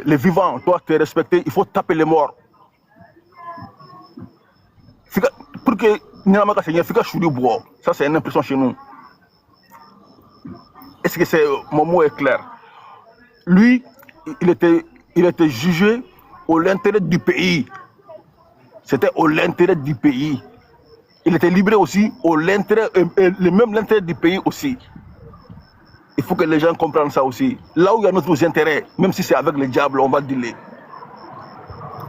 les vivants doivent être respectés, il faut taper les morts. Pour que ça c'est une impression chez nous. Est-ce que mon mot est clair? Lui, il était jugé au l'intérêt du pays. C'était au l'intérêt du pays. Il était libéré aussi au l'intérêt, même l'intérêt du pays aussi. Il faut que les gens comprennent ça aussi. Là où il y a notre intérêt, même si c'est avec le diable, on va dealer.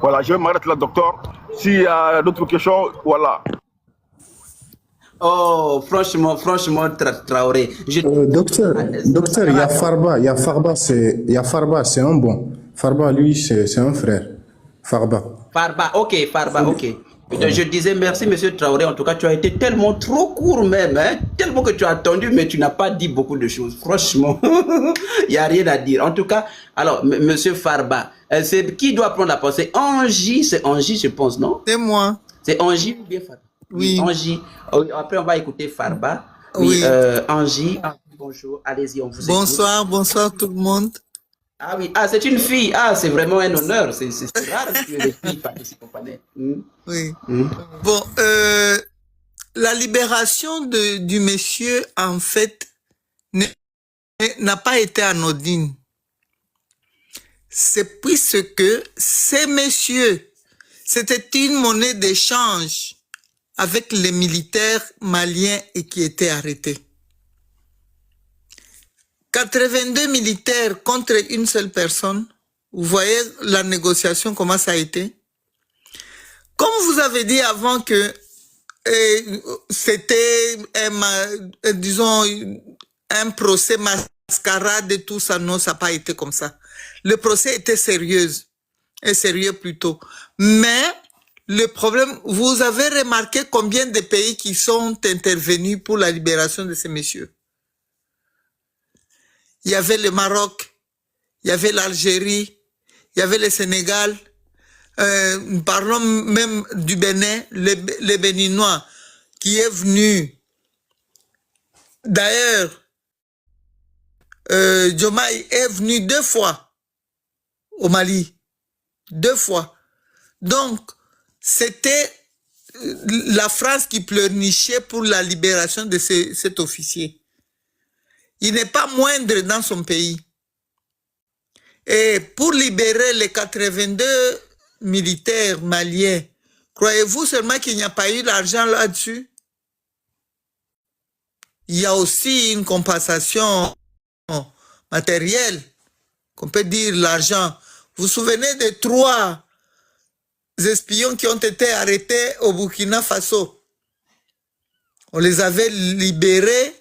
Voilà, je vais m'arrêter là, docteur. S'il y a d'autres questions, voilà. Oh, franchement, Traoré. Docteur, il y a Farba, c'est un bon. Farba, lui, c'est un frère. Farba, ok. Je disais merci, monsieur Traoré. En tout cas, tu as été tellement trop court même, hein? Tellement que tu as attendu, mais tu n'as pas dit beaucoup de choses. Franchement, il n'y a rien à dire. En tout cas, alors, monsieur Farba, c'est qui doit prendre la parole? C'est Angie, je pense, non? C'est moi. C'est Angie ou bien Farba? Oui. Angie. Après, on va écouter Farba. Oui, Angie, bonjour. Allez-y, on vous écoute. Bonsoir tout le monde. Ah oui, c'est une fille. Ah, c'est vraiment un honneur. C'est rare que les filles participent au panel. Oui. Bon, la libération du monsieur, en fait, n'a pas été anodine. C'est puisque ces messieurs, c'était une monnaie d'échange avec les militaires maliens et qui étaient arrêtés. 82 militaires contre une seule personne. Vous voyez la négociation, comment ça a été? Comme vous avez dit avant que c'était, disons, un procès mascarade et tout ça, non, ça n'a pas été comme ça. Le procès était sérieux plutôt. Mais le problème, vous avez remarqué combien de pays qui sont intervenus pour la libération de ces messieurs? Il y avait le Maroc, il y avait l'Algérie, il y avait le Sénégal, parlons même du Bénin, les Béninois, qui est venu. D'ailleurs, Diomaye est venu 2 fois au Mali. 2 fois. Donc, c'était la France qui pleurnichait pour la libération de cet officier. Il n'est pas moindre dans son pays. Et pour libérer les 82 militaires maliens, croyez-vous seulement qu'il n'y a pas eu l'argent là-dessus? Il y a aussi une compensation matérielle, qu'on peut dire l'argent. Vous vous souvenez des 3 espions qui ont été arrêtés au Burkina Faso? On les avait libérés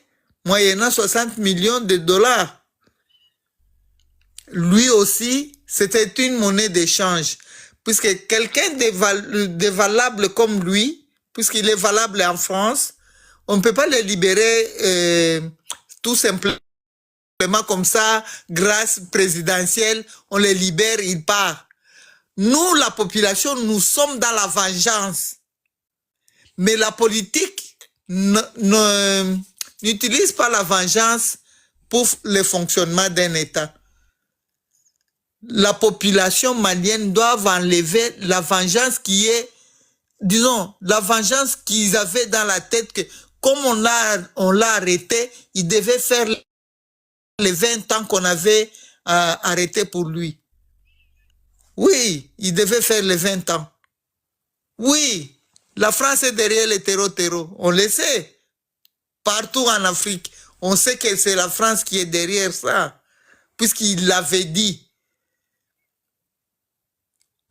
moyennant 60 millions de dollars. Lui aussi, c'était une monnaie d'échange. Puisque quelqu'un de valable comme lui, puisqu'il est valable en France, on ne peut pas le libérer tout simplement comme ça, grâce présidentielle, on le libère, il part. Nous, la population, nous sommes dans la vengeance. Mais la politique n'utilise pas la vengeance pour le fonctionnement d'un État. La population malienne doit enlever la vengeance qui est, disons, la vengeance qu'ils avaient dans la tête que, comme on l'a arrêté, il devait faire les 20 ans qu'on avait arrêté pour lui. Oui, il devait faire les 20 ans. Oui, la France est derrière les terreaux. On le sait. Partout en Afrique, on sait que c'est la France qui est derrière ça, puisqu'il l'avait dit.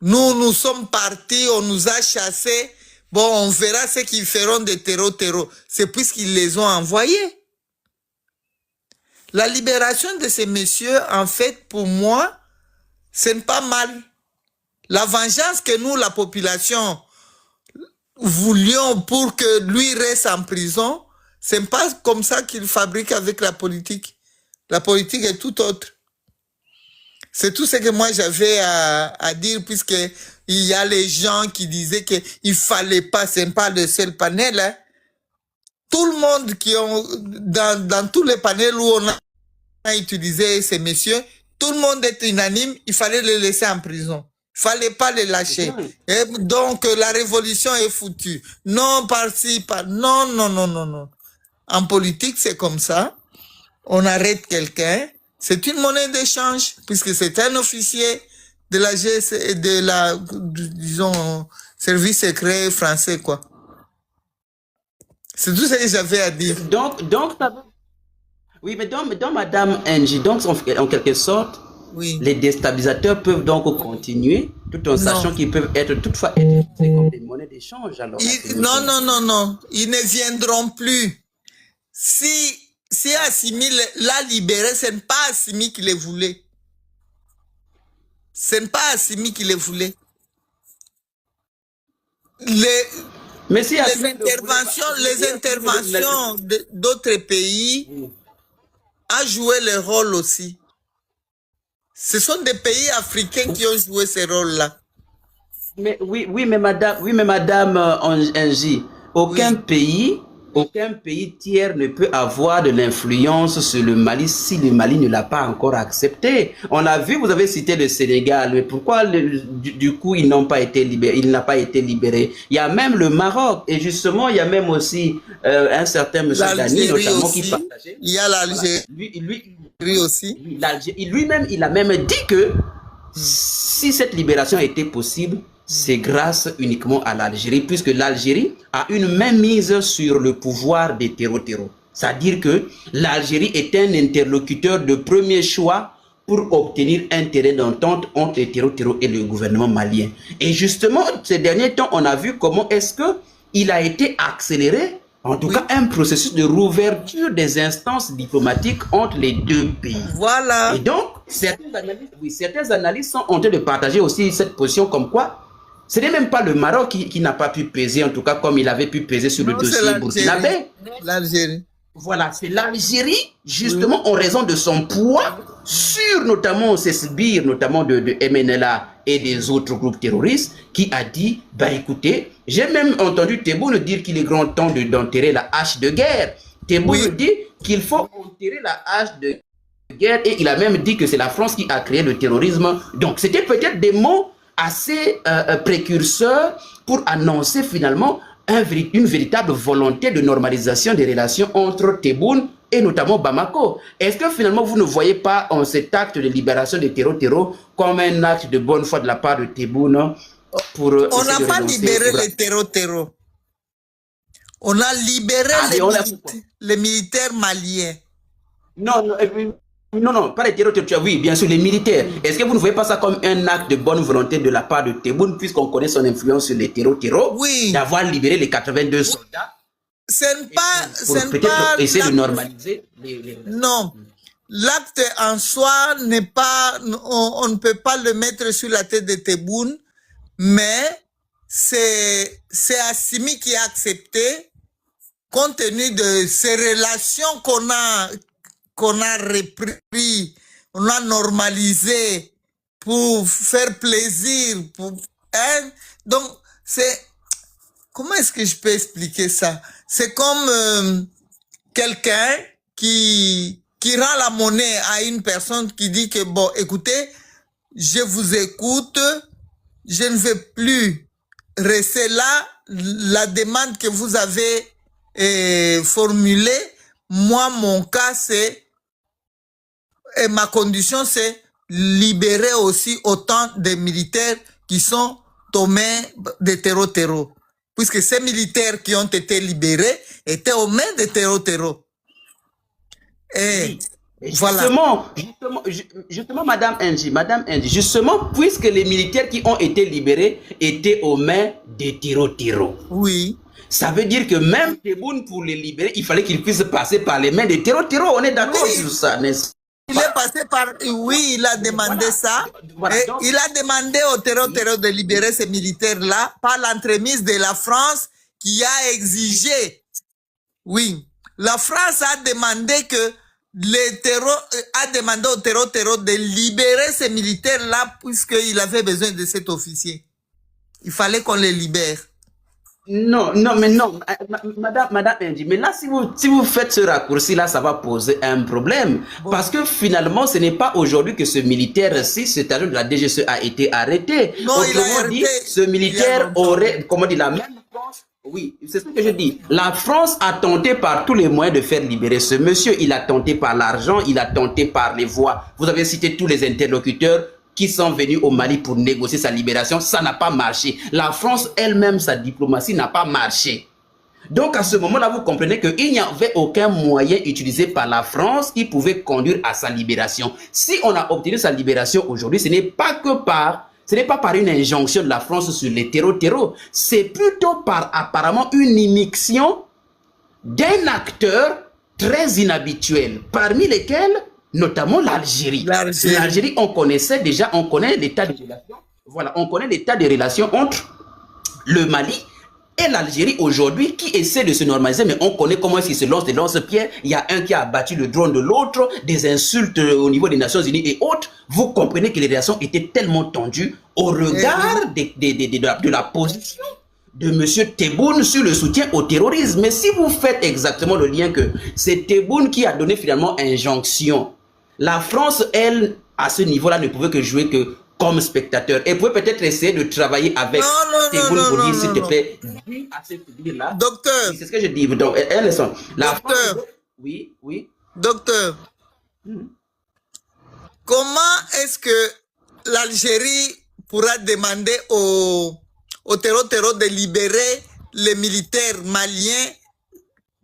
Nous sommes partis, on nous a chassés. Bon, on verra ce qu'ils feront des terreaux. C'est puisqu'ils les ont envoyés. La libération de ces messieurs, en fait, pour moi, ce n'est pas mal. La vengeance que nous, la population, voulions pour que lui reste en prison, ce n'est pas comme ça qu'il fabrique avec la politique. La politique est tout autre. C'est tout ce que moi j'avais à dire, puisqu'il y a les gens qui disaient qu'il ne fallait pas, ce n'est pas le seul panel. Hein. Tout le monde qui ont, dans tous les panels où on a utilisé ces messieurs, tout le monde est unanime, il fallait les laisser en prison. Il ne fallait pas les lâcher. Et donc la révolution est foutue. Non, par-ci, par... Non. En politique, c'est comme ça. On arrête quelqu'un. C'est une monnaie d'échange, puisque c'est un officier de la GS, de la, disons, service secret français, quoi. C'est tout ce que j'avais à dire. Donc, ça va. Oui, mais donc Madame Angie, donc en quelque sorte, Oui. les déstabilisateurs peuvent donc continuer, tout en sachant qu'ils peuvent être toutefois utilisés comme des monnaies d'échange. Alors, Non. Ils ne viendront plus. Si Assimi l'a libéré, ce n'est pas Assimi qui les voulait. Ce n'est pas Assimi qui les voulait. mais si les interventions d'autres pays ont joué le rôle aussi. Ce sont des pays africains qui ont joué ce rôle-là. Mais oui, mais Madame Angie, aucun pays tiers ne peut avoir de l'influence sur le Mali si le Mali ne l'a pas encore accepté. On a vu, vous avez cité le Sénégal, mais pourquoi du coup ils n'ont pas été libérés, il n'a pas été libéré. Il y a même le Maroc, et justement il y a même aussi un certain monsieur Dani notamment qui partageait. Il y a l'Algérie. Voilà. aussi. Lui-même, il a même dit que si cette libération était possible, c'est grâce uniquement à l'Algérie, puisque l'Algérie a une mainmise sur le pouvoir des terreaux. C'est-à-dire que l'Algérie est un interlocuteur de premier choix pour obtenir un terrain d'entente entre les terreaux et le gouvernement malien. Et justement, ces derniers temps, on a vu comment est-ce qu'il a été accéléré, en tout cas un processus de rouverture des instances diplomatiques entre les deux pays. Voilà. Et donc, certains analystes sont en train de partager aussi cette position comme quoi ce n'est même pas le Maroc qui n'a pas pu peser, en tout cas comme il avait pu peser sur le dossier burkinabé. L'Algérie. Voilà, c'est l'Algérie, justement, en raison de son poids sur notamment ces sbires, notamment de MNLA et des autres groupes terroristes, qui a dit, bah écoutez, j'ai même entendu Tebboune dire qu'il est grand temps d'enterrer la hache de guerre. Tebboune dit qu'il faut enterrer la hache de guerre et il a même dit que c'est la France qui a créé le terrorisme. Donc c'était peut-être des mots assez précurseurs pour annoncer finalement une véritable volonté de normalisation des relations entre Tebboune et notamment Bamako. Est-ce que finalement vous ne voyez pas en cet acte de libération des terreaux comme un acte de bonne foi de la part de Tebboune pour... On n'a pas libéré les terreaux. On a libéré les militaires maliens. Non, pas les terreaux, oui, bien sûr, les militaires. Est-ce que vous ne voyez pas ça comme un acte de bonne volonté de la part de Tebboune, puisqu'on connaît son influence sur les terreaux, d'avoir libéré les 82 soldats? Peut-être essayer de normaliser les... Non, l'acte en soi n'est pas... On ne peut pas le mettre sur la tête de Tebboune, mais c'est Assimi qui a accepté, compte tenu de ces relations qu'on a repris, on a normalisé pour faire plaisir. Donc, c'est... Comment est-ce que je peux expliquer ça? C'est comme quelqu'un qui rend la monnaie à une personne qui dit que, bon, écoutez, je vous écoute, je ne vais plus rester là, la demande que vous avez formulée, moi, mon cas, c'est... Et ma condition, c'est libérer aussi autant de militaires qui sont aux mains des terreaux. Puisque ces militaires qui ont été libérés étaient aux mains des terreaux. Et voilà. Justement, Madame Angie, justement, puisque les militaires qui ont été libérés étaient aux mains des terreaux. Oui. Ça veut dire que même Tebboune, pour les libérer, il fallait qu'ils puissent passer par les mains des terreaux. On est d'accord sur ça, n'est-ce pas? Il est passé par... Oui, il a demandé ça. Et il a demandé aux terreaux de libérer ces militaires-là par l'entremise de la France qui a exigé. Oui. La France a demandé que les terreaux... a demandé aux terreaux de libérer ces militaires-là puisqu'il avait besoin de cet officier. Il fallait qu'on les libère. Non, Madame Angie, mais là, si vous faites ce raccourci-là, ça va poser un problème. Bon. Parce que finalement, ce n'est pas aujourd'hui que ce militaire-ci, cet agent de la DGSE a été arrêté. Non, autrement dit, ce militaire aurait, comment dire, la même France. Oui, c'est ce que je dis. La France a tenté par tous les moyens de faire libérer ce monsieur. Il a tenté par l'argent, il a tenté par les voies. Vous avez cité tous les interlocuteurs qui sont venus au Mali pour négocier sa libération, ça n'a pas marché. La France elle-même, sa diplomatie n'a pas marché. Donc à ce moment-là, vous comprenez qu'il n'y avait aucun moyen utilisé par la France qui pouvait conduire à sa libération. Si on a obtenu sa libération aujourd'hui, ce n'est pas par une injonction de la France sur les terreaux, c'est plutôt par apparemment une immixtion d'un acteur très inhabituel, parmi lesquels notamment l'Algérie. L'Algérie, on connaît l'état de relations. Voilà, on connaît l'état de relations entre le Mali et l'Algérie aujourd'hui qui essaie de se normaliser, mais on connaît comment est-ce qu'ils se lancent des lance-pierres. Il y a un qui a abattu le drone de l'autre, des insultes au niveau des Nations Unies et autres. Vous comprenez que les relations étaient tellement tendues au regard de la position de M. Tebboune sur le soutien au terrorisme. Mais si vous faites exactement le lien que c'est Tebboune qui a donné finalement injonction, la France, elle, à ce niveau-là, ne pouvait que jouer que comme spectateur. Elle pouvait peut-être essayer de travailler avec Tebboune pour dire, s'il te plaît, dis à cette figure-là. Docteur. C'est ce que je dis. Donc, la France, oui. Docteur. comment est-ce que l'Algérie pourra demander au terreau de libérer les militaires maliens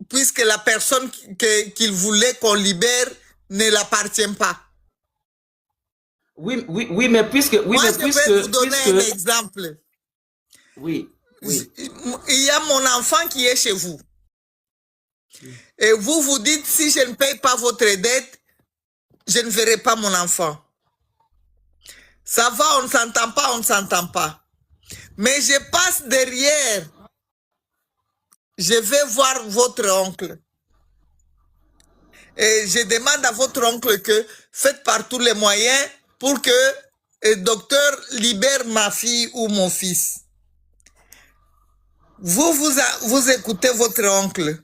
puisque la personne qu'il voulait qu'on libère ne l'appartient pas? Oui, mais puisque... Oui, Moi, mais je vais vous donner un exemple. Oui. Il y a mon enfant qui est chez vous. Et vous dites, si je ne paye pas votre dette, je ne verrai pas mon enfant. Ça va, on ne s'entend pas. Mais je passe derrière. Je vais voir votre oncle. Et je demande à votre oncle que faites par tous les moyens pour que le docteur libère ma fille ou mon fils. Vous écoutez votre oncle.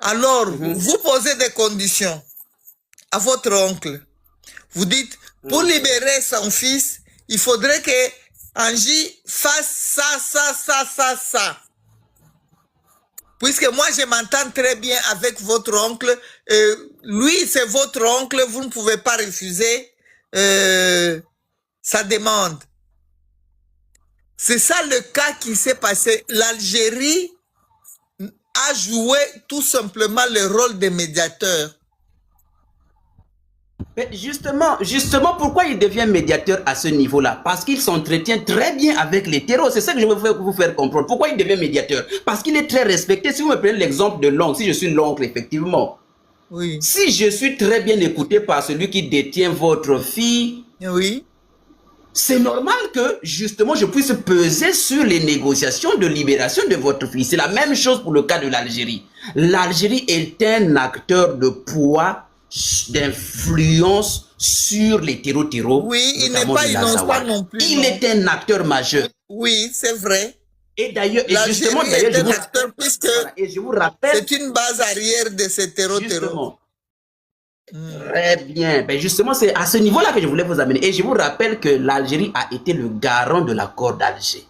Alors, vous posez des conditions à votre oncle. Vous dites, pour libérer son fils, il faudrait que Angie fasse ça. Puisque moi, je m'entends très bien avec votre oncle. Lui, c'est votre oncle. Vous ne pouvez pas refuser sa demande. C'est ça le cas qui s'est passé. L'Algérie a joué tout simplement le rôle de médiateur. Mais justement, pourquoi il devient médiateur à ce niveau-là? Parce qu'il s'entretient très bien avec les terreaux. C'est ça que je veux vous faire comprendre. Pourquoi il devient médiateur? Parce qu'il est très respecté. Si vous me prenez l'exemple de l'oncle, si je suis l'oncle, effectivement. Oui. Si je suis très bien écouté par celui qui détient votre fille, oui, c'est normal que, justement, je puisse peser sur les négociations de libération de votre fille. C'est la même chose pour le cas de l'Algérie. L'Algérie est un acteur de poids, d'influence sur les terreaux. Oui, il n'est pas innocent non plus. Il est un acteur majeur. Oui, c'est vrai. Et d'ailleurs, justement, je vous rappelle, c'est une base arrière de ces terreaux. Très bien. Ben justement, c'est à ce niveau-là que je voulais vous amener. Et je vous rappelle que l'Algérie a été le garant de l'accord d'Alger.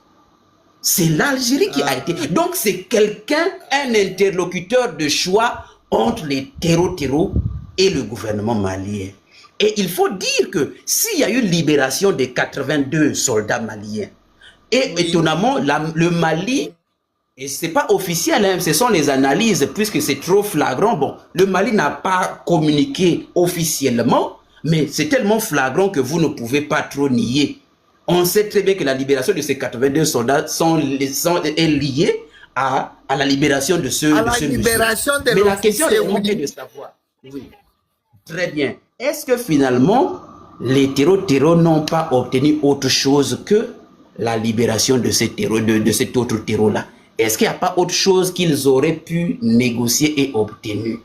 C'est l'Algérie qui a été. Donc, c'est quelqu'un, un interlocuteur de choix entre les terreaux et le gouvernement malien. Et il faut dire que s'il y a eu libération des 82 soldats maliens, et étonnamment, le Mali, et ce n'est pas officiel, hein, ce sont les analyses, puisque c'est trop flagrant. Bon, le Mali n'a pas communiqué officiellement, mais c'est tellement flagrant que vous ne pouvez pas trop nier. On sait très bien que la libération de ces 82 soldats est liée à la libération de ce libération de mais la question est de savoir. Oui. Très bien. Est-ce que finalement, les terreaux n'ont pas obtenu autre chose que la libération de ces terreaux, de cet autre terreau-là? Est-ce qu'il n'y a pas autre chose qu'ils auraient pu négocier et obtenir?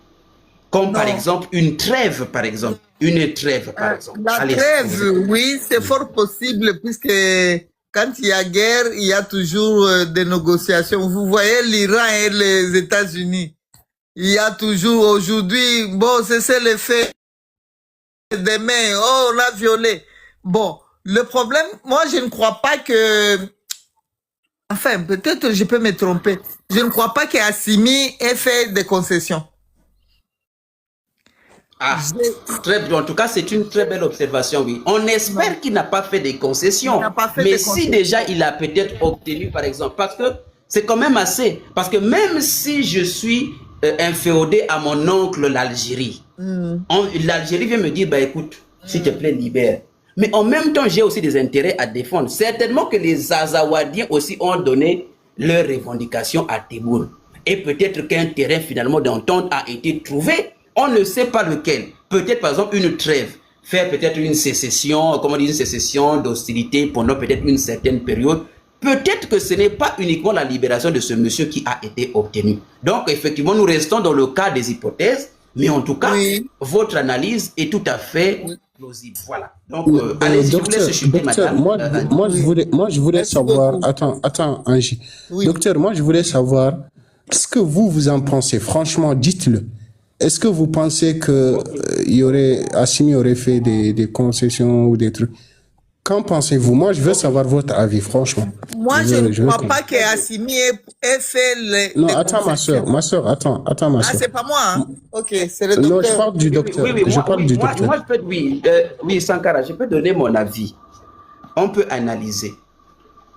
Comme par exemple une trêve, par exemple. Une trêve, par exemple. La trêve, oui, c'est fort possible puisque quand il y a guerre, il y a toujours des négociations. Vous voyez l'Iran et les États-Unis. Il y a toujours aujourd'hui, bon, c'est le fait. Demain, oh, on a violé. Bon, le problème, moi, je ne crois pas que... Enfin, peut-être je peux me tromper. Je ne crois pas qu'Assimi ait fait des concessions. Très bien. En tout cas, c'est une très belle observation, oui. On espère qu'il n'a pas fait des concessions. Mais si déjà il a peut-être obtenu, par exemple, parce que c'est quand même assez. Parce que même si je suis inféodé à mon oncle l'Algérie, l'Algérie vient me dire, bah écoute, s'il te plaît, libère. Mais en même temps, j'ai aussi des intérêts à défendre. Certainement que les Azawadiens aussi ont donné leurs revendications à Tebboune. Et peut-être qu'un terrain finalement d'entente a été trouvé. On ne sait pas lequel. Peut-être par exemple une trêve. Faire peut-être une sécession, comment dire, une sécession d'hostilité pendant peut-être une certaine période. Peut-être que ce n'est pas uniquement la libération de ce monsieur qui a été obtenue. Donc effectivement, nous restons dans le cas des hypothèses. Mais en tout cas, votre analyse est tout à fait plausible. Voilà. Donc, allez-y, je vous laisse chuter, madame. Moi, je voulais savoir... Attends, Angie. Oui. Docteur, moi, je voulais savoir ce que vous en pensez. Franchement, dites-le. Est-ce que vous pensez que Assimi aurait fait des concessions ou des trucs? Qu'en pensez-vous? Moi, je veux savoir votre avis, franchement. Moi, je ne crois pas qu'Assimi ait fait les... Non, les attends, ma soeur, attends, ma Ah, soeur. c'est pas moi, hein? Ok, c'est le docteur. Non, je parle du docteur. Je parle du docteur. Moi, je peux, oui, Sankara, je peux donner mon avis. On peut analyser.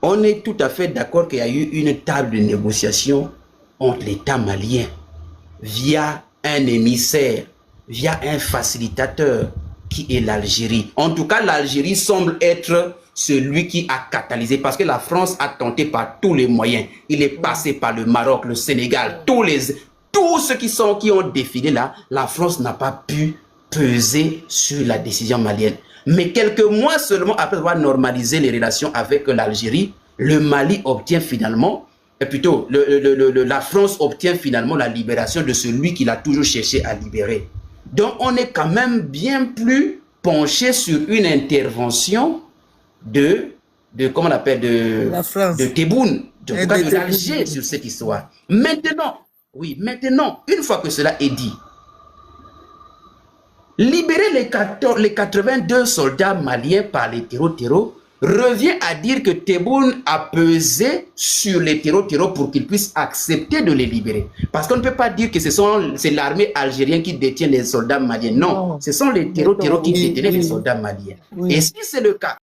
On est tout à fait d'accord qu'il y a eu une table de négociation entre l'État malien via un émissaire, via un facilitateur qui est l'Algérie. En tout cas, l'Algérie semble être celui qui a catalysé parce que la France a tenté par tous les moyens. Il est passé par le Maroc, le Sénégal, tous ceux qui ont défilé là, la France n'a pas pu peser sur la décision malienne. Mais quelques mois seulement après avoir normalisé les relations avec l'Algérie, le Mali obtient finalement, plutôt la France obtient finalement la libération de celui qu'il a toujours cherché à libérer. Donc on est quand même bien plus penché sur une intervention de comment on appelle, La France. de Tebboune, de l'Alger sur cette histoire. Maintenant, une fois que cela est dit, libérer les 82 soldats maliens par les terreaux revient à dire que Tebboune a pesé sur les terreaux pour qu'ils puissent accepter de les libérer. Parce qu'on ne peut pas dire que c'est l'armée algérienne qui détient les soldats maliens. Non, ce sont les terreaux qui détenaient les soldats maliens. Et si c'est le cas,